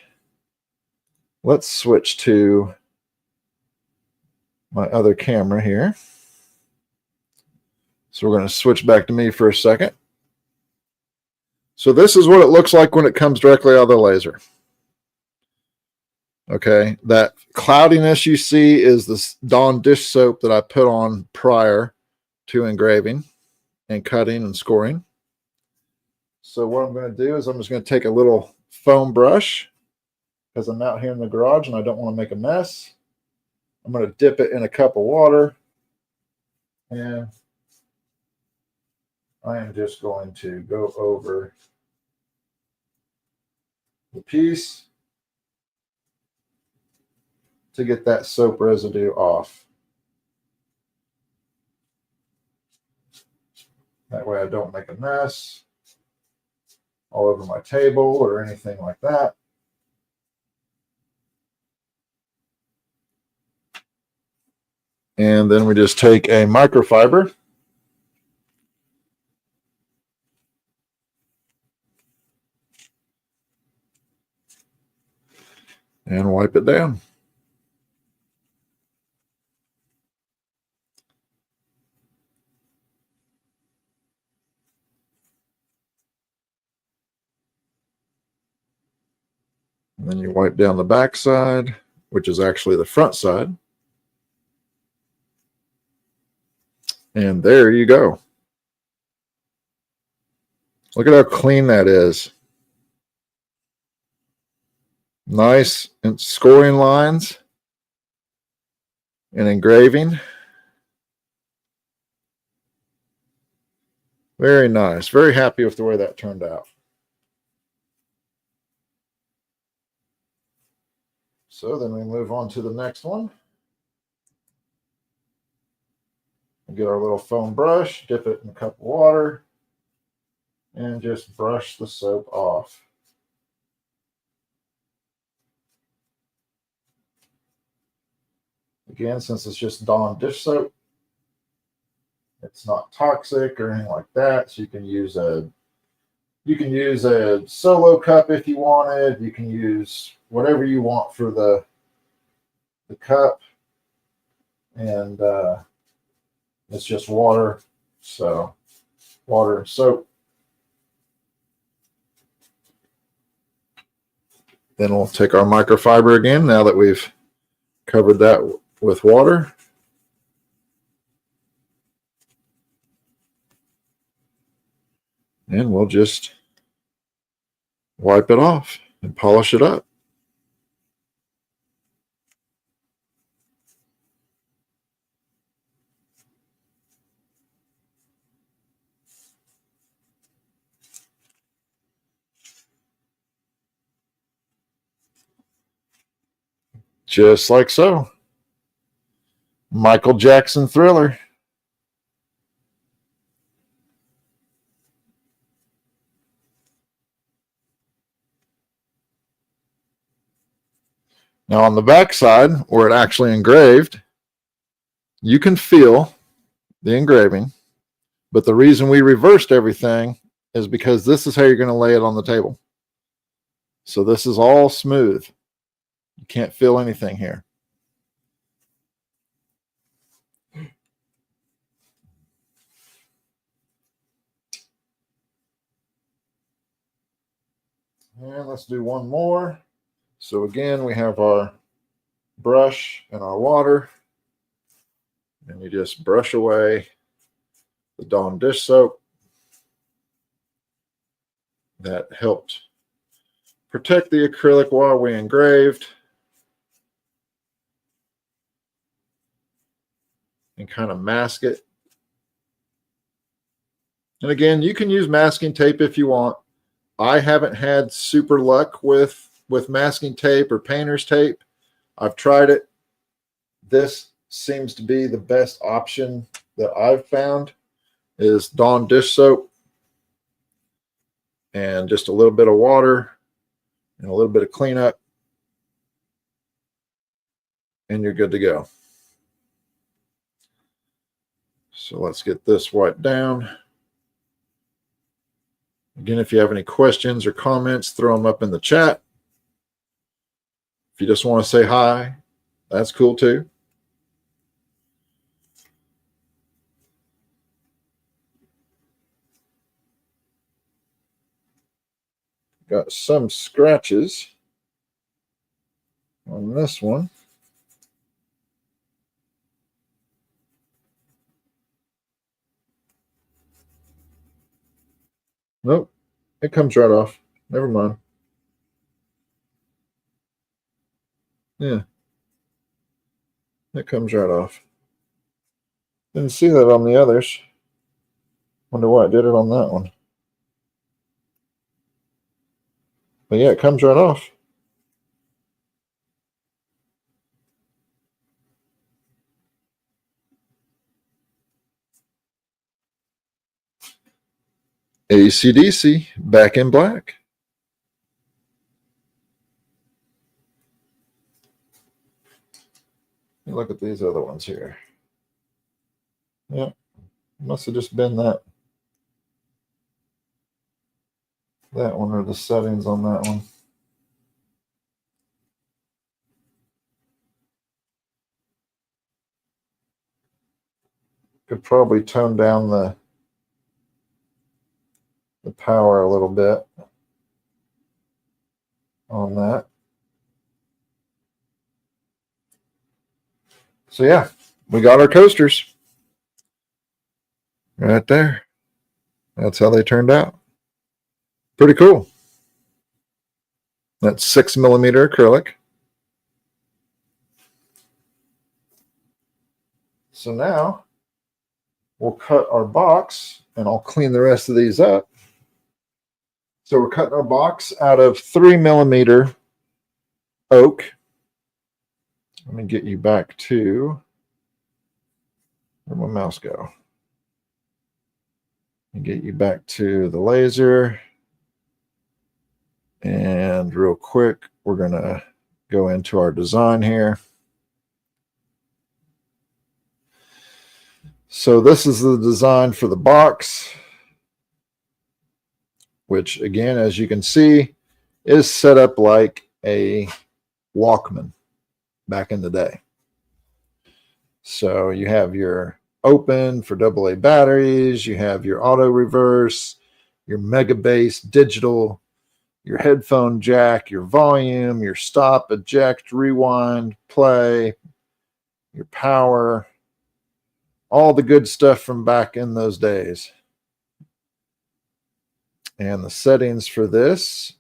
Speaker 1: let's switch to my other camera here. So we're going to switch back to me for a second. So this is what it looks like when it comes directly out of the laser. Okay, that cloudiness you see is this Dawn dish soap that I put on prior to engraving and cutting and scoring. So what I'm going to do is I'm just going to take a little foam brush, because I'm out here in the garage and I don't want to make a mess. I'm going to dip it in a cup of water, and I am just going to go over the piece to get that soap residue off. That way I don't make a mess all over my table or anything like that. And then we just take a microfiber and wipe it down. And then you wipe down the back side, which is actually the front side. And there you go. Look at how clean that is. Nice and scoring lines and engraving. Very nice. Very happy with the way that turned out. So then we move on to the next one. We get our little foam brush, dip it in a cup of water, and just brush the soap off. Again, since it's just Dawn dish soap, it's not toxic or anything like that. So you can use a solo cup if you wanted. You can use whatever you want for the cup, and it's just water. So water and soap. Then we'll take our microfiber again now that we've covered that with water. And we'll just wipe it off and polish it up. Just like so. Michael Jackson Thriller. Now on the back side, where it actually engraved, you can feel the engraving, but the reason we reversed everything is because this is how you're going to lay it on the table. So this is all smooth. You can't feel anything here. And let's do one more. So again, we have our brush and our water, and you just brush away the Dawn dish soap that helped protect the acrylic while we engraved, and kind of mask it. And again, you can use masking tape if you want. I haven't had super luck with masking tape or painter's tape. I've tried it. This seems to be the best option that I've found, is Dawn dish soap and just a little bit of water and a little bit of cleanup, and you're good to go. So let's get this wiped down. Again, if you have any questions or comments, throw them up in the chat. If you just want to say hi, that's cool too. Got some scratches on this one. Nope, it comes right off. Never mind. Yeah. It comes right off. Didn't see that on the others. Wonder why it did it on that one. But yeah, it comes right off. AC/DC, Back in Black. Look at these other ones here. Yeah, must have just been that one or the settings on that one. Could probably tone down the power a little bit on that. So yeah, we got our coasters right there. That's how they turned out. Pretty cool. That's 6mm acrylic. So now we'll cut our box, and I'll clean the rest of these up. So we're cutting our box out of 3mm oak. Let me get you back to, where'd my mouse go? And get you back to the laser. And real quick, we're going to go into our design here. So this is the design for the box, which again, as you can see, is set up like a Walkman back in the day. So you have your open for AA batteries, you have your auto reverse, your mega bass digital, your headphone jack, your volume, your stop, eject, rewind, play, your power, all the good stuff from back in those days. And the settings for this,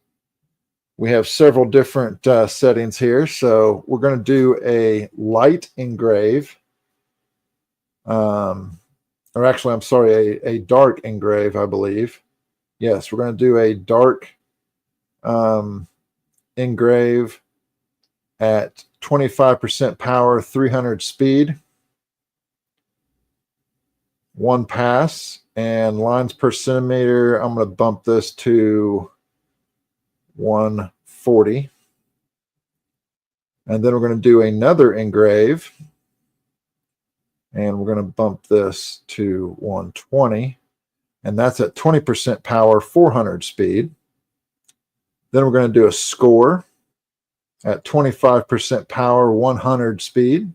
Speaker 1: we have several different settings here. So we're going to do a light engrave. Or actually, I'm sorry, a dark engrave, I believe. Yes, we're going to do a dark engrave at 25% power, 300 speed, 1 pass, and lines per centimeter. I'm going to bump this to 140. And then we're going to do another engrave, and we're going to bump this to 120. And that's at 20% power, 400 speed. Then we're going to do a score at 25% power, 100 speed.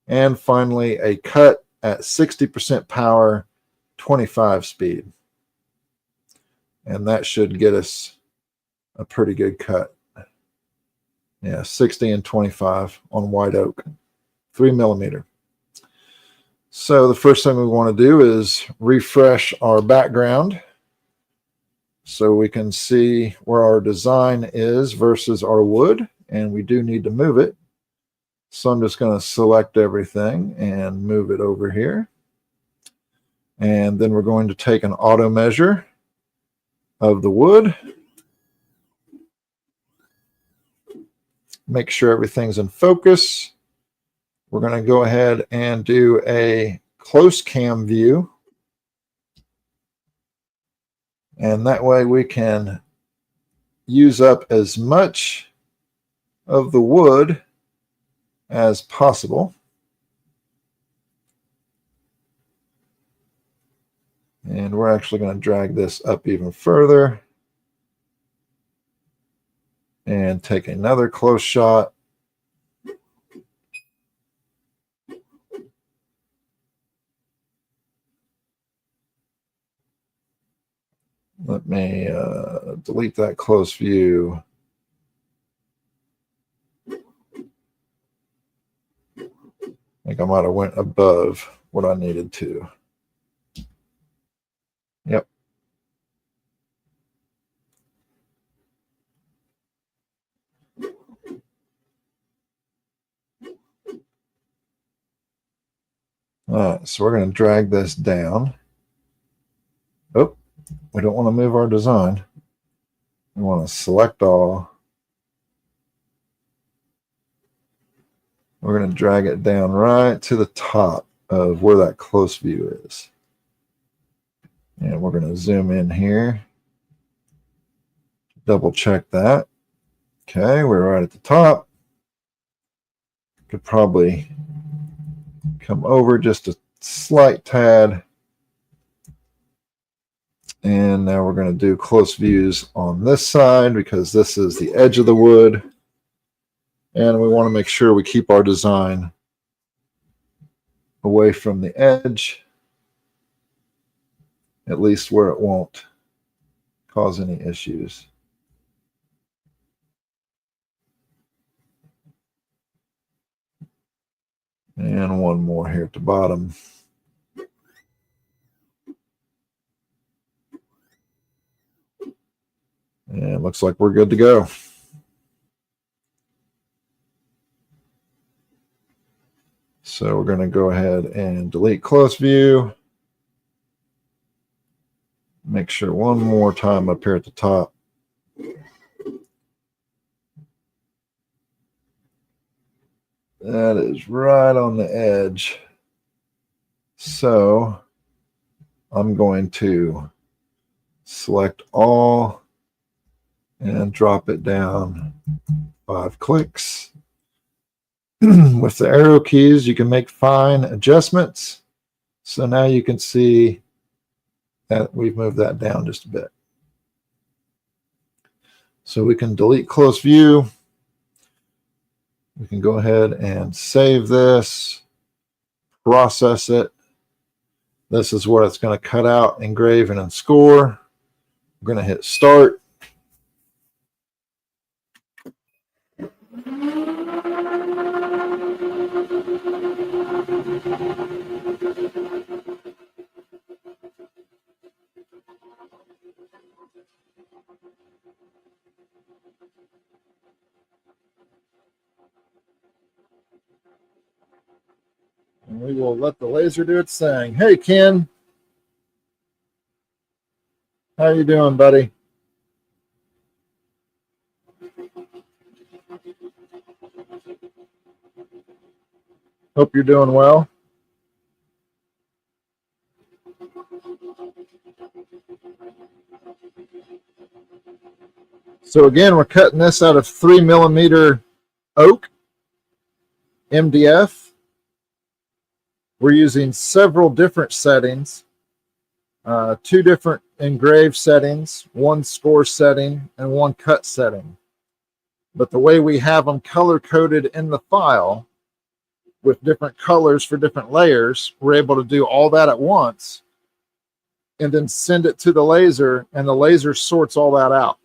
Speaker 1: And finally, a cut at 60% power, 25 speed. And that should get us a pretty good cut. Yeah, 60 and 25 on white oak, 3mm. So the first thing we want to do is refresh our background so we can see where our design is versus our wood, and we do need to move it. So I'm just going to select everything and move it over here. And then we're going to take an auto measure of the wood. Make sure everything's in focus. We're going to go ahead and do a close cam view. And that way we can use up as much of the wood as possible. And we're actually going to drag this up even further and take another close shot. Let me delete that close view. I think I might have went above what I needed to. Yep. All right, so we're going to drag this down. Oh, we don't want to move our design. We want to select all. We're going to drag it down right to the top of where that close view is. And we're going to zoom in here. Double check that. Okay, we're right at the top. Could probably come over just a slight tad. And now we're going to do close views on this side because this is the edge of the wood. And we want to make sure we keep our design away from the edge, at least where it won't cause any issues. And one more here at the bottom. And it looks like we're good to go. So we're going to go ahead and delete close view. Make sure one more time up here at the top. That is right on the edge. So I'm going to select all and drop it down 5 clicks. With the arrow keys, you can make fine adjustments. So now you can see that we've moved that down just a bit. So we can delete close view. We can go ahead and save this, process it. This is where it's going to cut out, engrave, and score. We're going to hit start. And we will let the laser do its thing. Hey, Ken. How you doing, buddy? Hope you're doing well. So again, we're cutting this out of 3mm oak MDF. We're using several different settings, 2 different engrave settings, 1 score setting, and 1 cut setting. But the way we have them color-coded in the file with different colors for different layers, we're able to do all that at once and then send it to the laser, and the laser sorts all that out.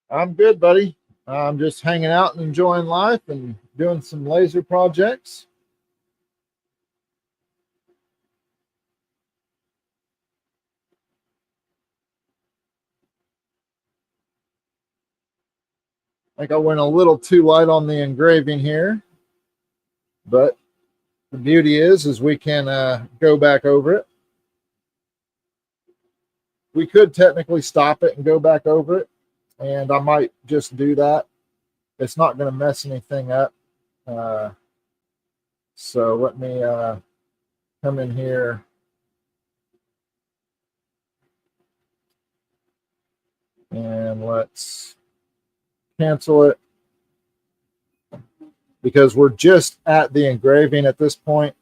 Speaker 1: I'm good, buddy. I'm just hanging out and enjoying life and doing some laser projects. I think I went a little too light on the engraving here, but the beauty is we can go back over it. We could technically stop it and go back over it, and I might just do that. It's not going to mess anything up. So let me come in here. And let's cancel it, because we're just at the engraving at this point.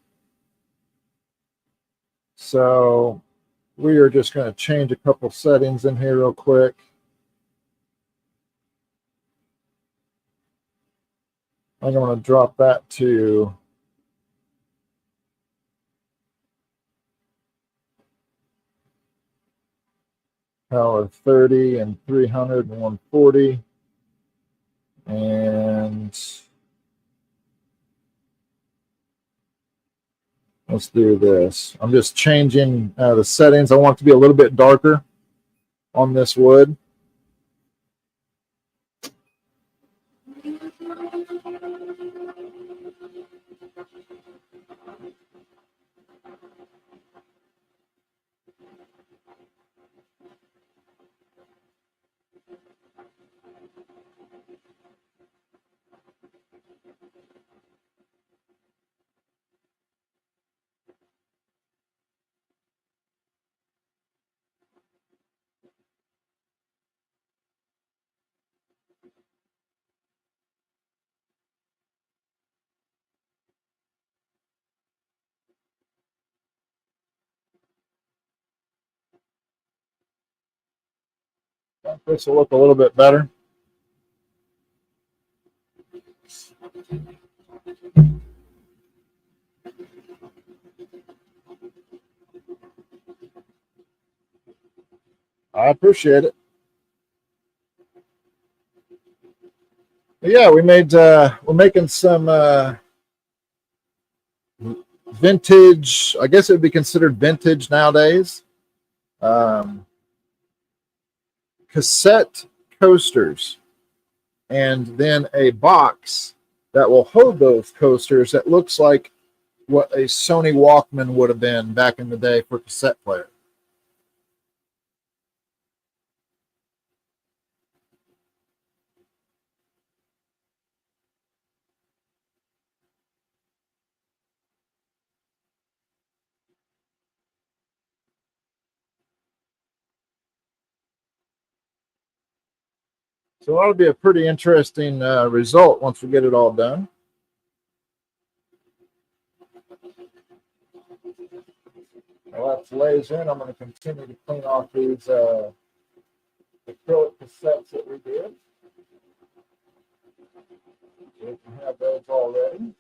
Speaker 1: So we are just going to change a couple settings in here real quick. I'm going to drop that to power 30 and 300 and 140. And let's do this. I'm just changing the settings. I want it to be a little bit darker on this wood. This will look a little bit better. I appreciate it. But yeah, we're making some vintage. I guess it would be considered vintage nowadays. Cassette coasters, and then a box that will hold those coasters that looks like what a Sony Walkman would have been back in the day for cassette player. So that'll be a pretty interesting result once we get it all done. Well, that's laser, and I'm going to continue to clean off these acrylic cassettes that we did. So we can have those all ready.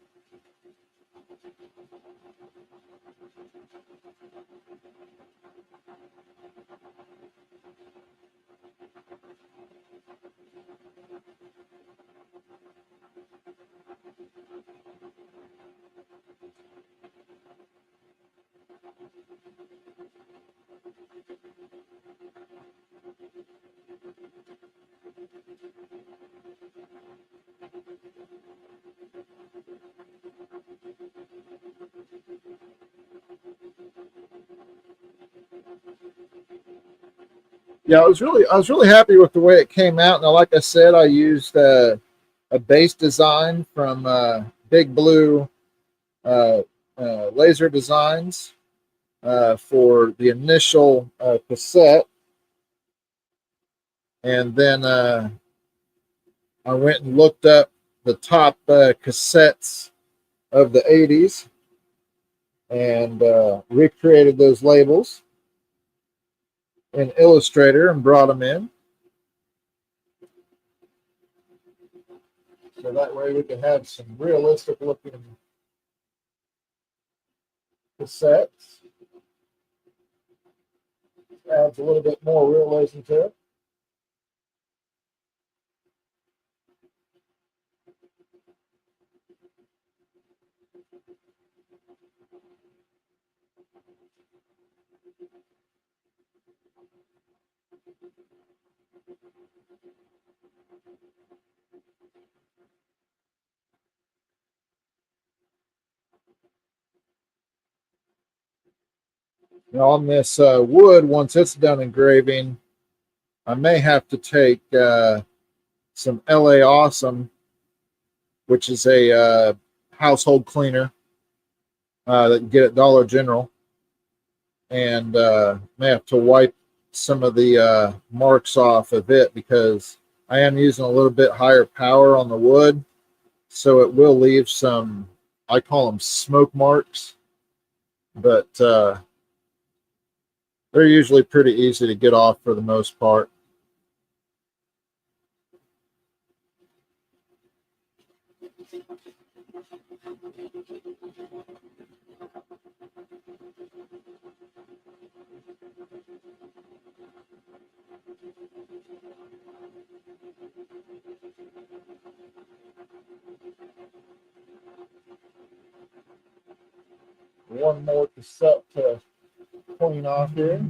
Speaker 1: Yeah, I was really happy with the way it came out. Now, like I said, I used a base design from Big Blue uh, Laser Designs for the initial cassette, and then I went and looked up the top cassettes of the 80s and recreated those labels in Illustrator and brought them in. So that way we can have some realistic looking cassettes. Adds a little bit more realism to it. Now on this wood, once it's done engraving, I may have to take some LA Awesome, which is a household cleaner, that you get at Dollar General, and may have to wipe some of the marks off of it because I am using a little bit higher power on the wood, so it will leave some, I call them smoke marks, but they're usually pretty easy to get off for the most part. One more cassette to clean off here.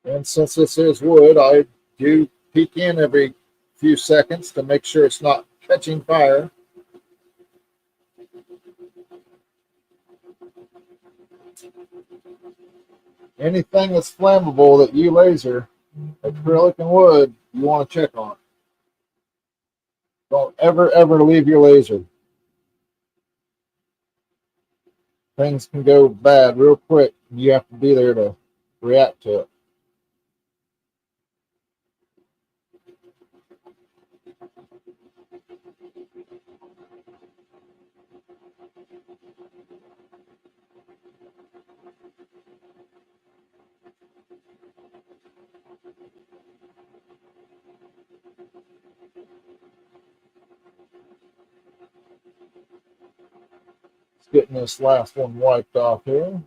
Speaker 1: And since this is wood, I do peek in every few seconds to make sure it's not catching fire. Anything that's flammable that you laser, acrylic and wood, you want to check on. Don't ever leave your laser. Things can go bad real quick. You have to be there to react to it. Just getting this last one wiped off here.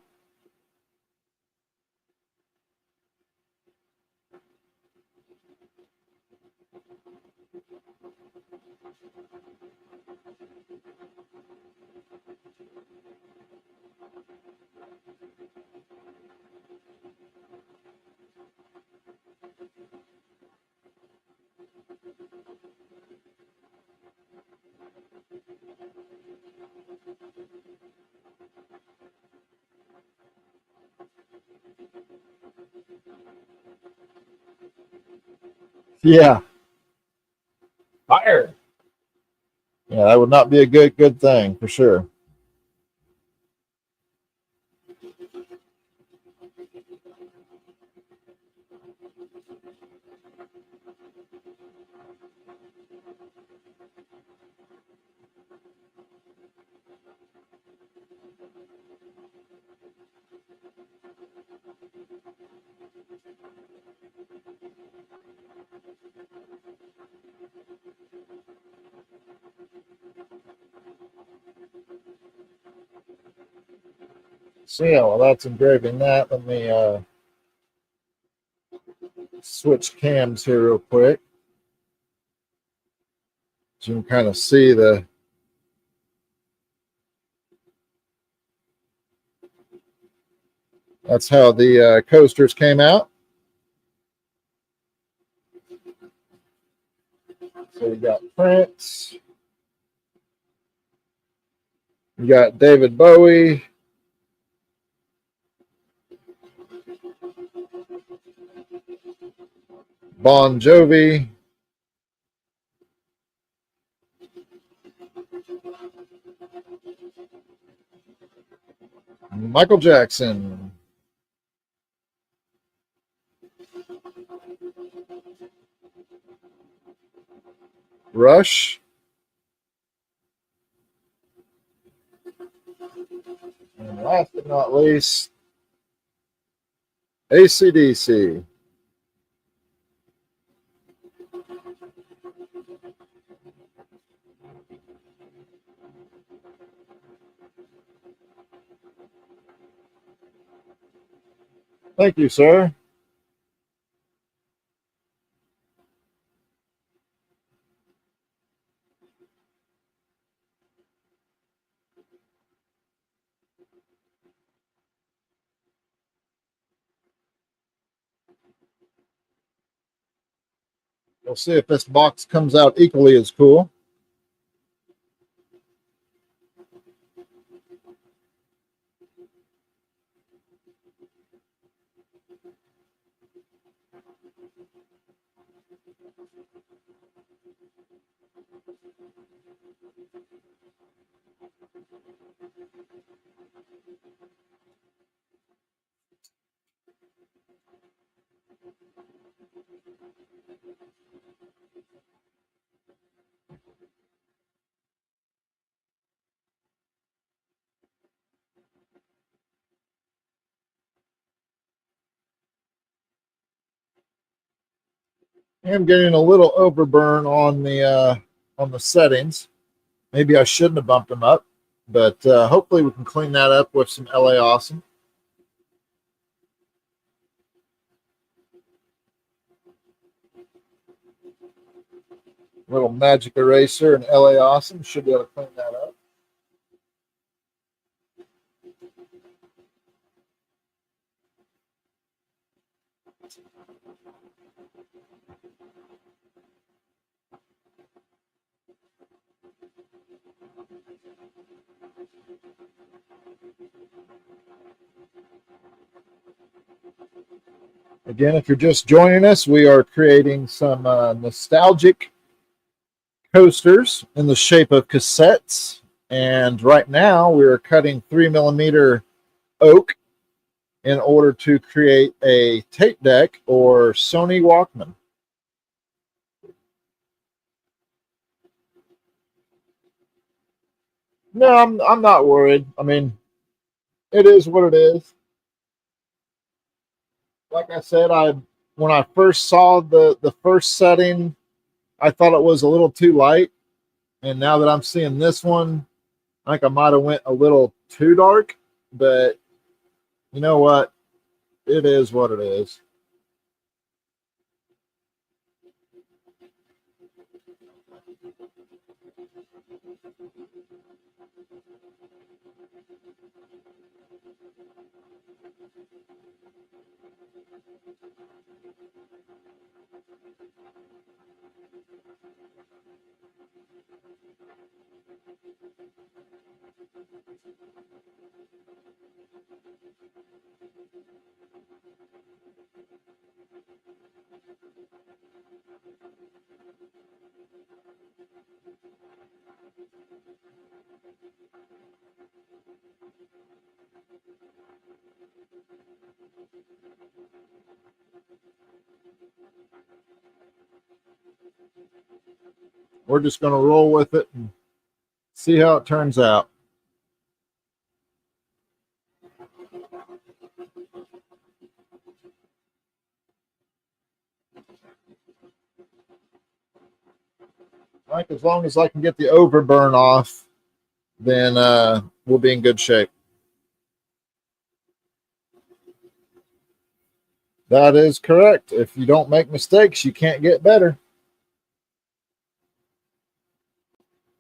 Speaker 1: Yeah. Fire. Yeah, that would not be a good thing for sure. So yeah, while that's engraving that, let me switch cams here real quick. So you can kind of see that's how the coasters came out. So you got Prince, you got David Bowie, Bon Jovi, Michael Jackson, Rush, and last but not least, AC/DC. Thank you, sir. We'll see if this box comes out equally as cool. I'm getting a little overburn on the settings. Maybe I shouldn't have bumped them up, but hopefully we can clean that up with some LA Awesome. Little magic eraser and LA Awesome should be able to clean that up. Again, if you're just joining us, we are creating some nostalgic coasters in the shape of cassettes. And right now we're cutting 3mm oak in order to create a tape deck or Sony Walkman. No, I'm not worried. I mean, it is what it is. Like I said, I when I first saw the first setting, I thought it was a little too light, and now that I'm seeing this one, I think I might have went a little too dark. But you know what? It is what it is. We're just going to roll with it and see how it turns out. I think as long as I can get the overburn off, then we'll be in good shape. That is correct. If you don't make mistakes, you can't get better.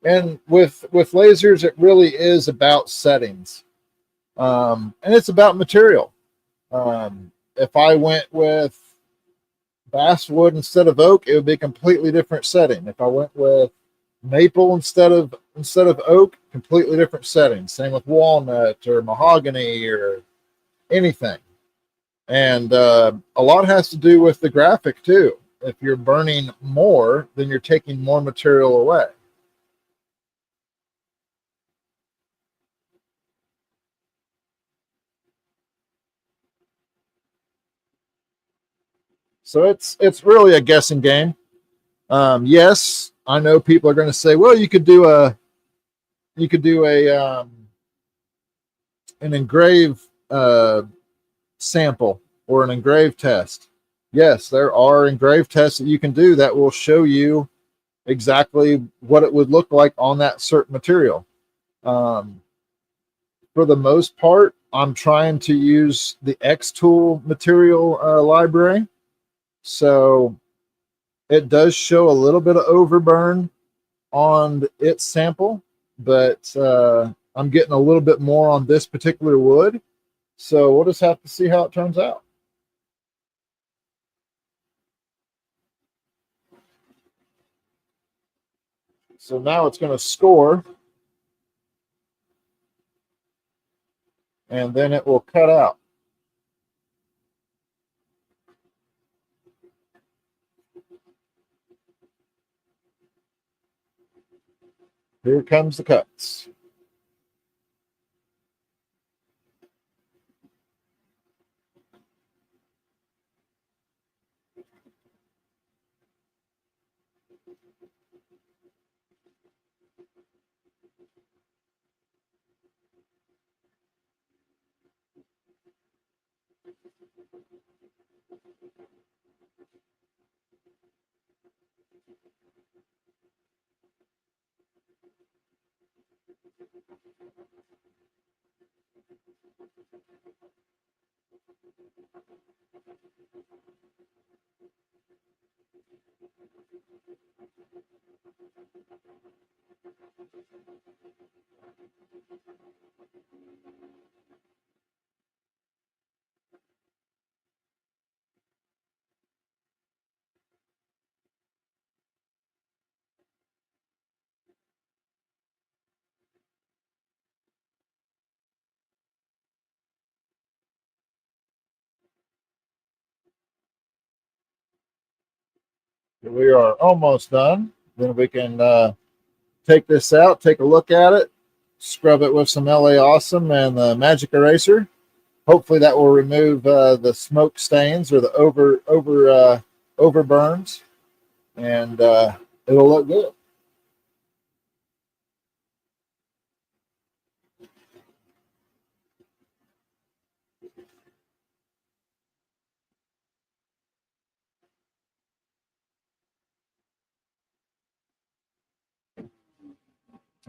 Speaker 1: And with lasers, it really is about settings, and it's about material. If I went with basswood instead of oak, it would be a completely different setting. If I went with maple instead of oak, completely different setting. Same with walnut or mahogany or anything. And a lot has to do with the graphic too. If you're burning more, then you're taking more material away. So it's really a guessing game. Yes, I know people are going to say, well, you could do a an engrave sample or an engraved test. Yes, there are engraved tests that you can do that will show you exactly what it would look like on that certain material. Um, for the most part, I'm trying to use the xTool material library. So it does show a little bit of overburn on its sample, but I'm getting a little bit more on this particular wood. So we'll just have to see how it turns out. So now it's going to score, and then it will cut out. Here comes the cuts. We are almost done. Then we can take this out, take a look at it, scrub it with some LA Awesome and the Magic Eraser. Hopefully that will remove the smoke stains or the over burns, and it'll look good.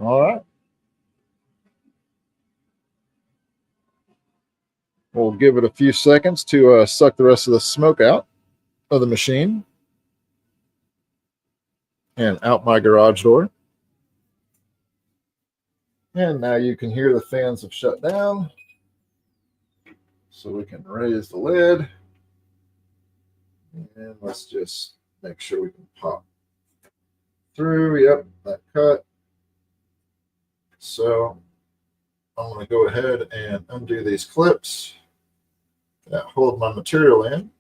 Speaker 1: All right. We'll give it a few seconds to suck the rest of the smoke out of the machine and out my garage door. And now you can hear the fans have shut down. So we can raise the lid. And let's just make sure we can pop through. Yep, that cut. So I'm going to go ahead and undo these clips that hold my material in.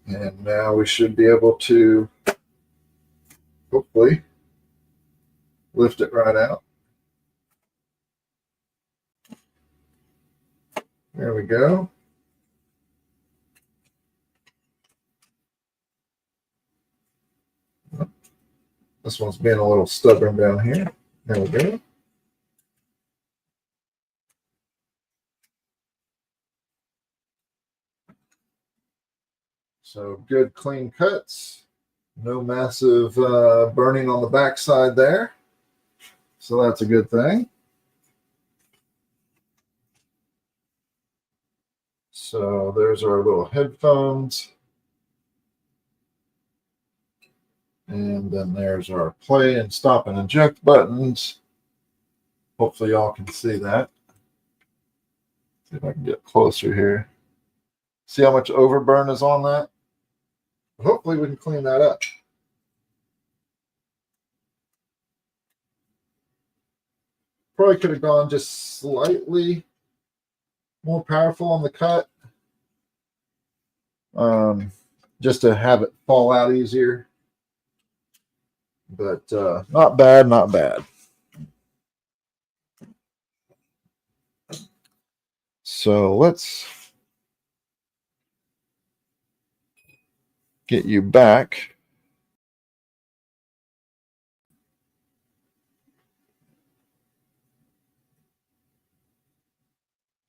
Speaker 1: And now we should be able to hopefully lift it right out. There we go. This one's being a little stubborn down here. There we go. So good clean cuts. No massive burning on the backside there. So that's a good thing. So there's our little headphones. And then there's our play and stop and eject buttons. Hopefully y'all can see that. See if I can get closer here. See how much overburn is on that? Hopefully we can clean that up. Probably could have gone just slightly more powerful on the cut. Just to have it fall out easier. But not bad, not bad. So let's get you back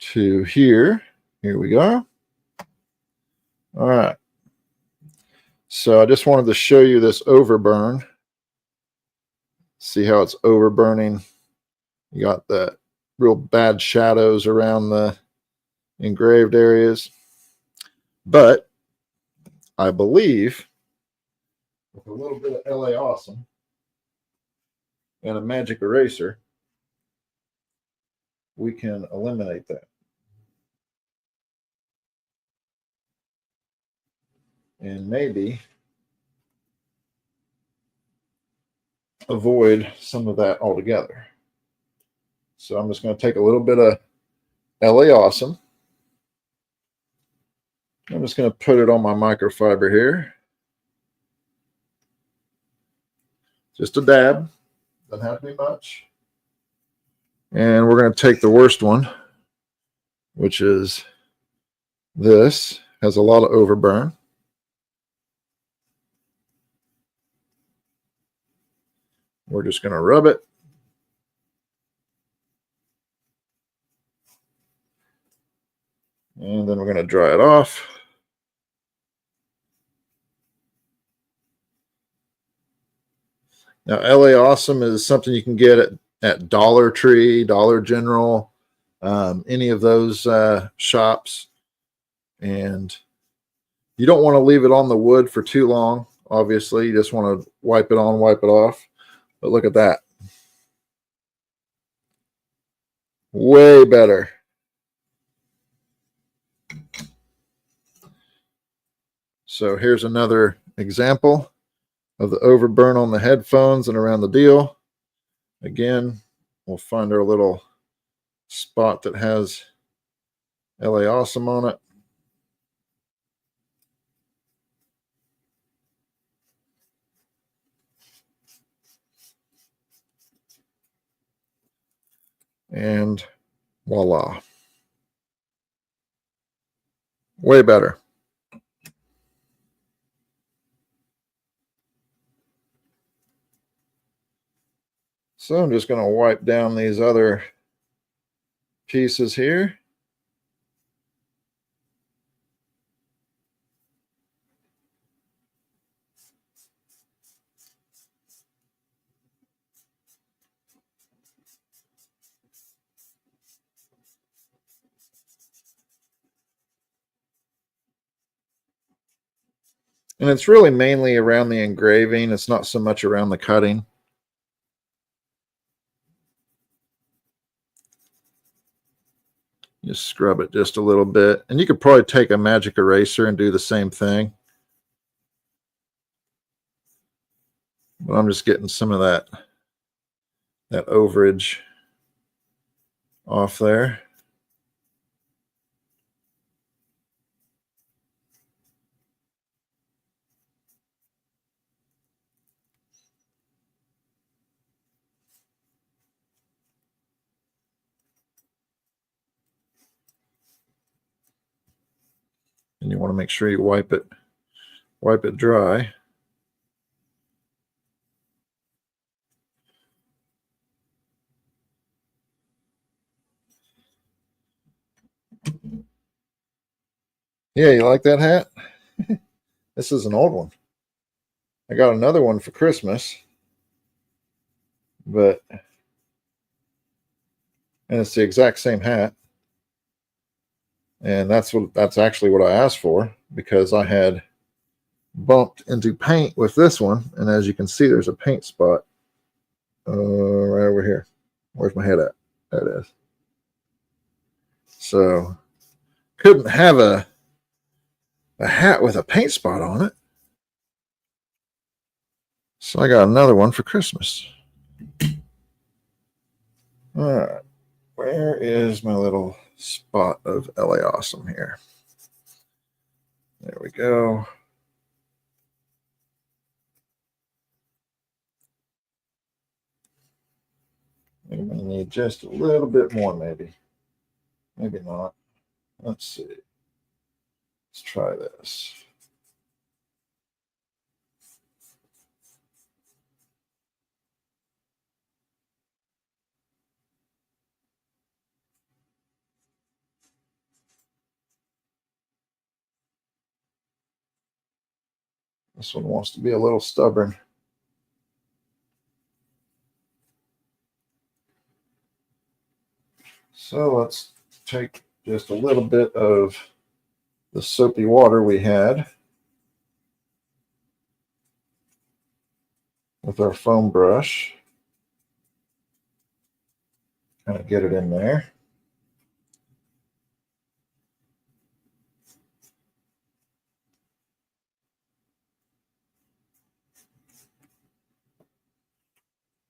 Speaker 1: to here. Here we go. All right. So I just wanted to show you this overburn. See how it's overburning. You got the real bad shadows around the engraved areas. But I believe with a little bit of LA Awesome and a magic eraser, we can eliminate that. And maybe avoid some of that altogether. So I'm just going to take a little bit of LA Awesome. I'm just going to put it on my microfiber here. Just a dab. Doesn't have to be much. And we're going to take the worst one, which is this. Has a lot of overburn. We're just going to rub it. And then we're going to dry it off. Now, LA Awesome is something you can get at Dollar Tree, Dollar General, any of those shops. And you don't want to leave it on the wood for too long. Obviously, you just want to wipe it on, wipe it off. But look at that. Way better. So here's another example of the overburn on the headphones and around the deal. Again, we'll find our little spot that has LA Awesome on it. And voila. Way better. So I'm just going to wipe down these other pieces here. And it's really mainly around the engraving. It's not so much around the cutting. Just scrub it just a little bit. And you could probably take a magic eraser and do the same thing. But I'm just getting some of that overage off there. And you want to make sure you wipe it dry. Yeah, you like that hat? This is an old one. I got another one for Christmas, and it's the exact same hat. And that's actually what I asked for, because I had bumped into paint with this one, and as you can see, there's a paint spot right over here. Where's my head at? There it is. So couldn't have a hat with a paint spot on it. So I got another one for Christmas. All right. Where is my little spot of LA Awesome here? There we go. Maybe we need just a little bit more, maybe. Maybe not. Let's see. Let's try this. This one wants to be a little stubborn. So let's take just a little bit of the soapy water we had with our foam brush. Kind of get it in there.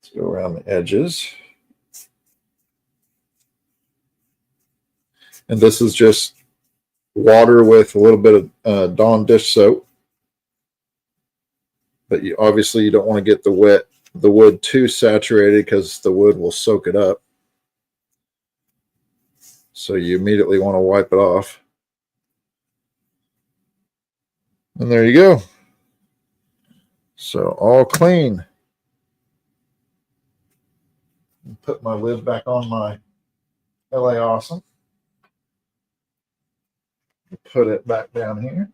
Speaker 1: Let's go around the edges. And this is just water with a little bit of Dawn dish soap. But obviously you don't want to get the wood too saturated, because the wood will soak it up. So you immediately want to wipe it off. And there you go. So all clean. Put my lid back on my LA Awesome. Put it back down here.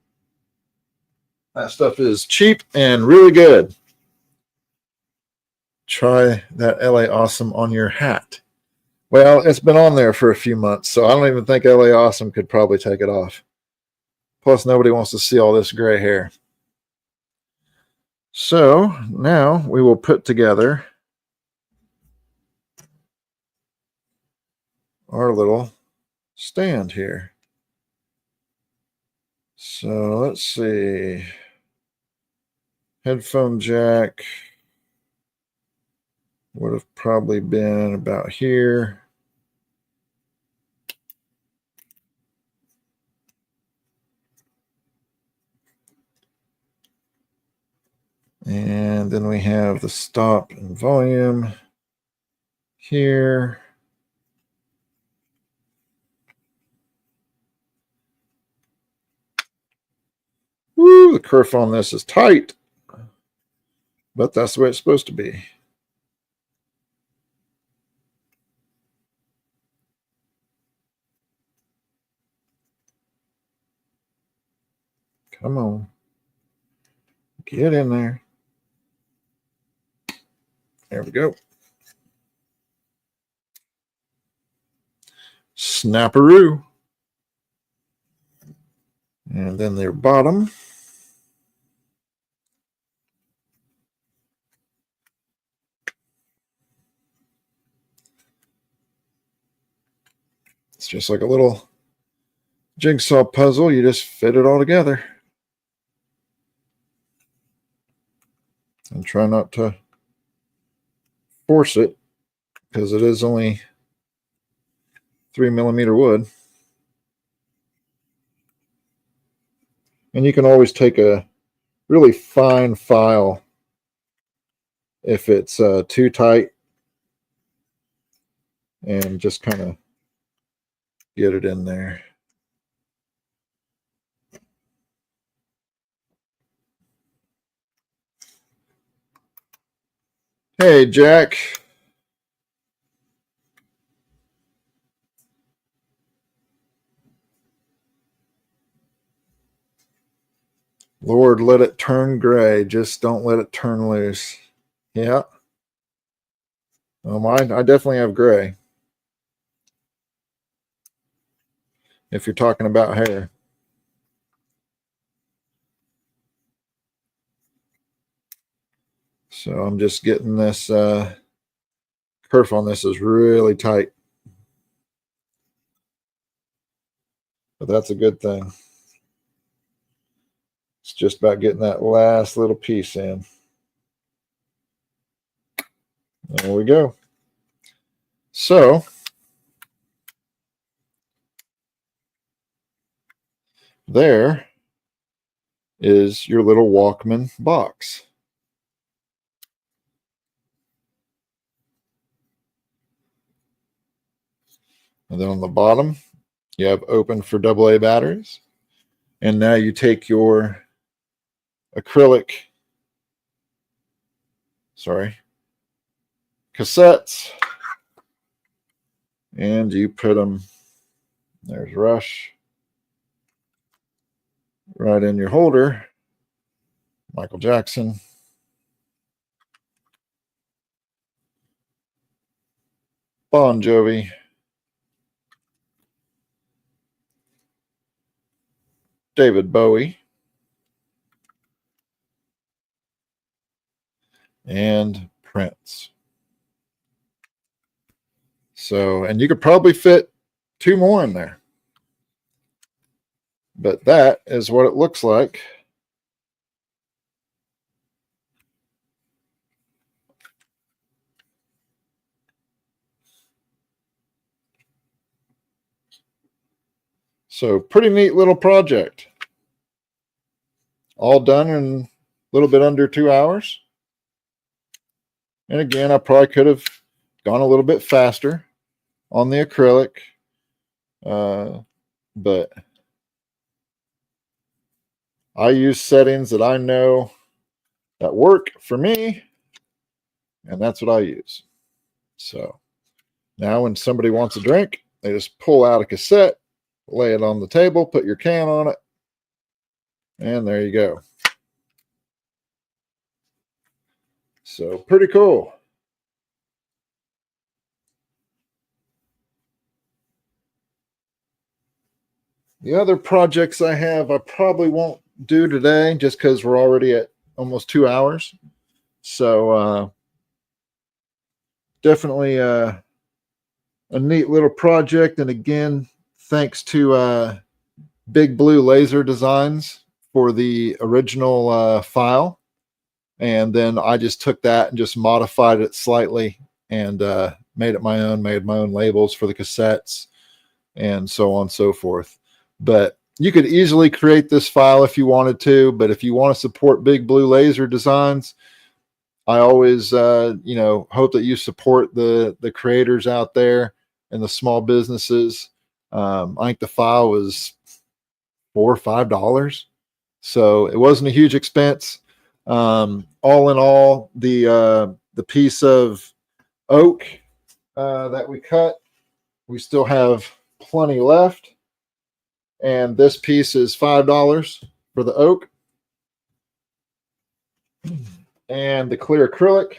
Speaker 1: That stuff is cheap and really good. try that LA Awesome on your hat. Well, it's been on there for a few months, so I don't even think LA Awesome could probably take it off. Plus, nobody wants to see all this gray hair. So now we will put together our little stand here. So let's see. Headphone jack would have probably been about here. And then we have the stop and volume here. Woo, the kerf on this is tight, but that's the way it's supposed to be. Come on. Get in there. There we go. Snapperoo. And then their bottom. It's just like a little jigsaw puzzle. You just fit it all together. And try not to force it, because it is only 3mm wood. And you can always take a really fine file if it's too tight, and just kind of get it in there. Hey, Jack. Lord, let it turn gray. Just don't let it turn loose. Yeah. Oh, I definitely have gray. If you're talking about hair. So I'm just getting this kerf on this is really tight. But that's a good thing. It's just about getting that last little piece in. There we go. So there is your little Walkman box. And then on the bottom, you have open for AA batteries. And now you take your acrylic, cassettes, and you put them, there's Rush, right in your holder. Michael Jackson. Bon Jovi. David Bowie. And Prince. So, and you could probably fit 2 more in there. But that is what it looks like. So pretty neat little project. All done in a little bit under 2 hours. And again, I probably could have gone a little bit faster on the acrylic. But I use settings that I know that work for me. And that's what I use. So now when somebody wants a drink, they just pull out a cassette, lay it on the table, put your can on it, and there you go. So pretty cool. The other projects I have, I probably won't do today just because we're already at almost 2 hours. So definitely a neat little project. And again, thanks to Big Blue Laser Designs for the original file. And then I just took that and just modified it slightly and made it my own, made my own labels for the cassettes and so on and so forth. But you could easily create this file if you wanted to, but if you want to support Big Blue Laser Designs, I always, hope that you support the creators out there and the small businesses. I think the file was $4 or $5, so it wasn't a huge expense. All in all, the piece of oak that we cut, we still have plenty left. And this piece is $5 for the oak. And the clear acrylic,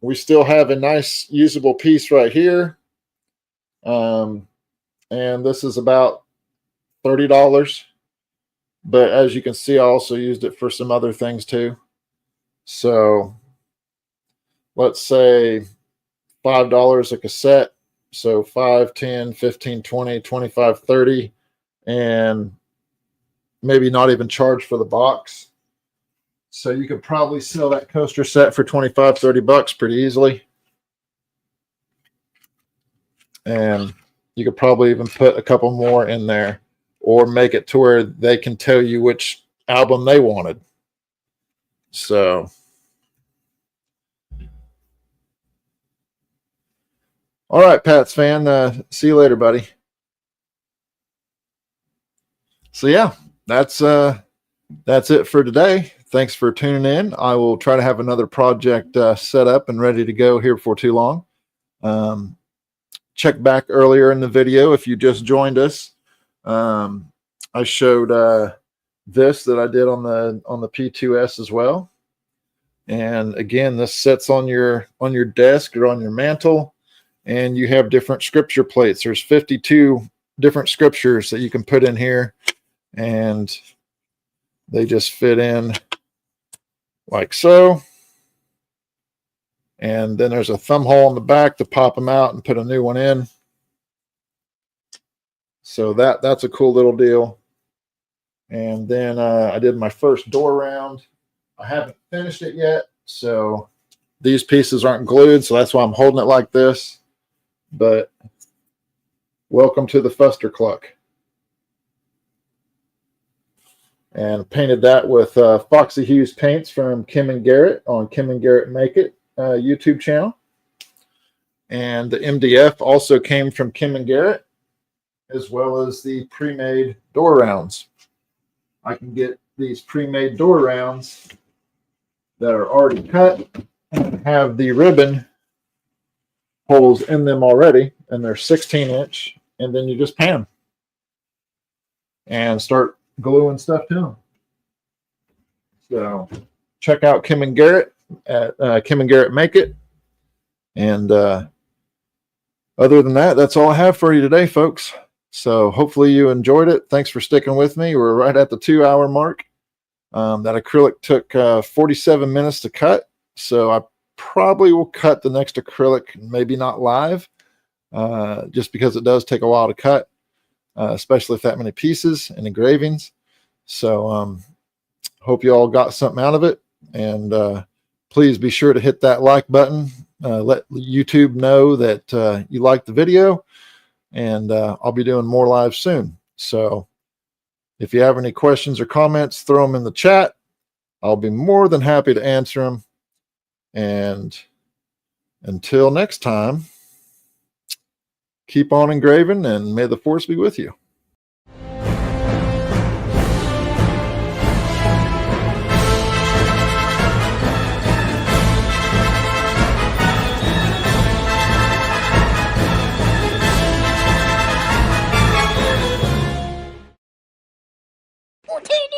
Speaker 1: we still have a nice usable piece right here. And this is about $30. But as you can see, I also used it for some other things too. So let's say $5 a cassette. So 5, 10, 15, 20, 25, 30, and maybe not even charge for the box. So you could probably sell that coaster set for 25, 30 bucks pretty easily. And you could probably even put a couple more in there or make it to where they can tell you which album they wanted. So all right, Pats fan, see you later, buddy. So yeah, that's it for today. Thanks for tuning in. I will try to have another project set up and ready to go here before too long. Check back earlier in the video if you just joined us. I showed this that I did on the P2S as well. And again, this sits on your desk or on your mantle. And you have different scripture plates. There's 52 different scriptures that you can put in here, and they just fit in like so. And then there's a thumb hole in the back to pop them out and put a new one in. So that's a cool little deal. And then I did my first door round. I haven't finished it yet, so these pieces aren't glued, so that's why I'm holding it like this. But welcome to the Fuster Cluck. And painted that with Foxy Hughes paints from Kim and Garrett on Kim and Garrett Make It YouTube channel. And the MDF also came from Kim and Garrett, as well as the pre-made door rounds. I can get these pre-made door rounds that are already cut and have the ribbon holes in them already, and they're 16-inch, and then you just pan them and start gluing stuff to them. So check out Kim and Garrett at Kim and Garrett Make It. And other than that, that's all I have for you today, folks. So hopefully you enjoyed it. Thanks for sticking with me. We're right at the 2-hour mark. That acrylic took 47 minutes to cut, so I probably will cut the next acrylic, maybe not live, just because it does take a while to cut, especially with that many pieces and engravings. So hope you all got something out of it, and please be sure to hit that like button. Let YouTube know that you liked the video, and I'll be doing more live soon. So if you have any questions or comments, throw them in the chat. I'll be more than happy to answer them. And until next time, keep on engraving, and may the force be with you.
Speaker 2: Utinni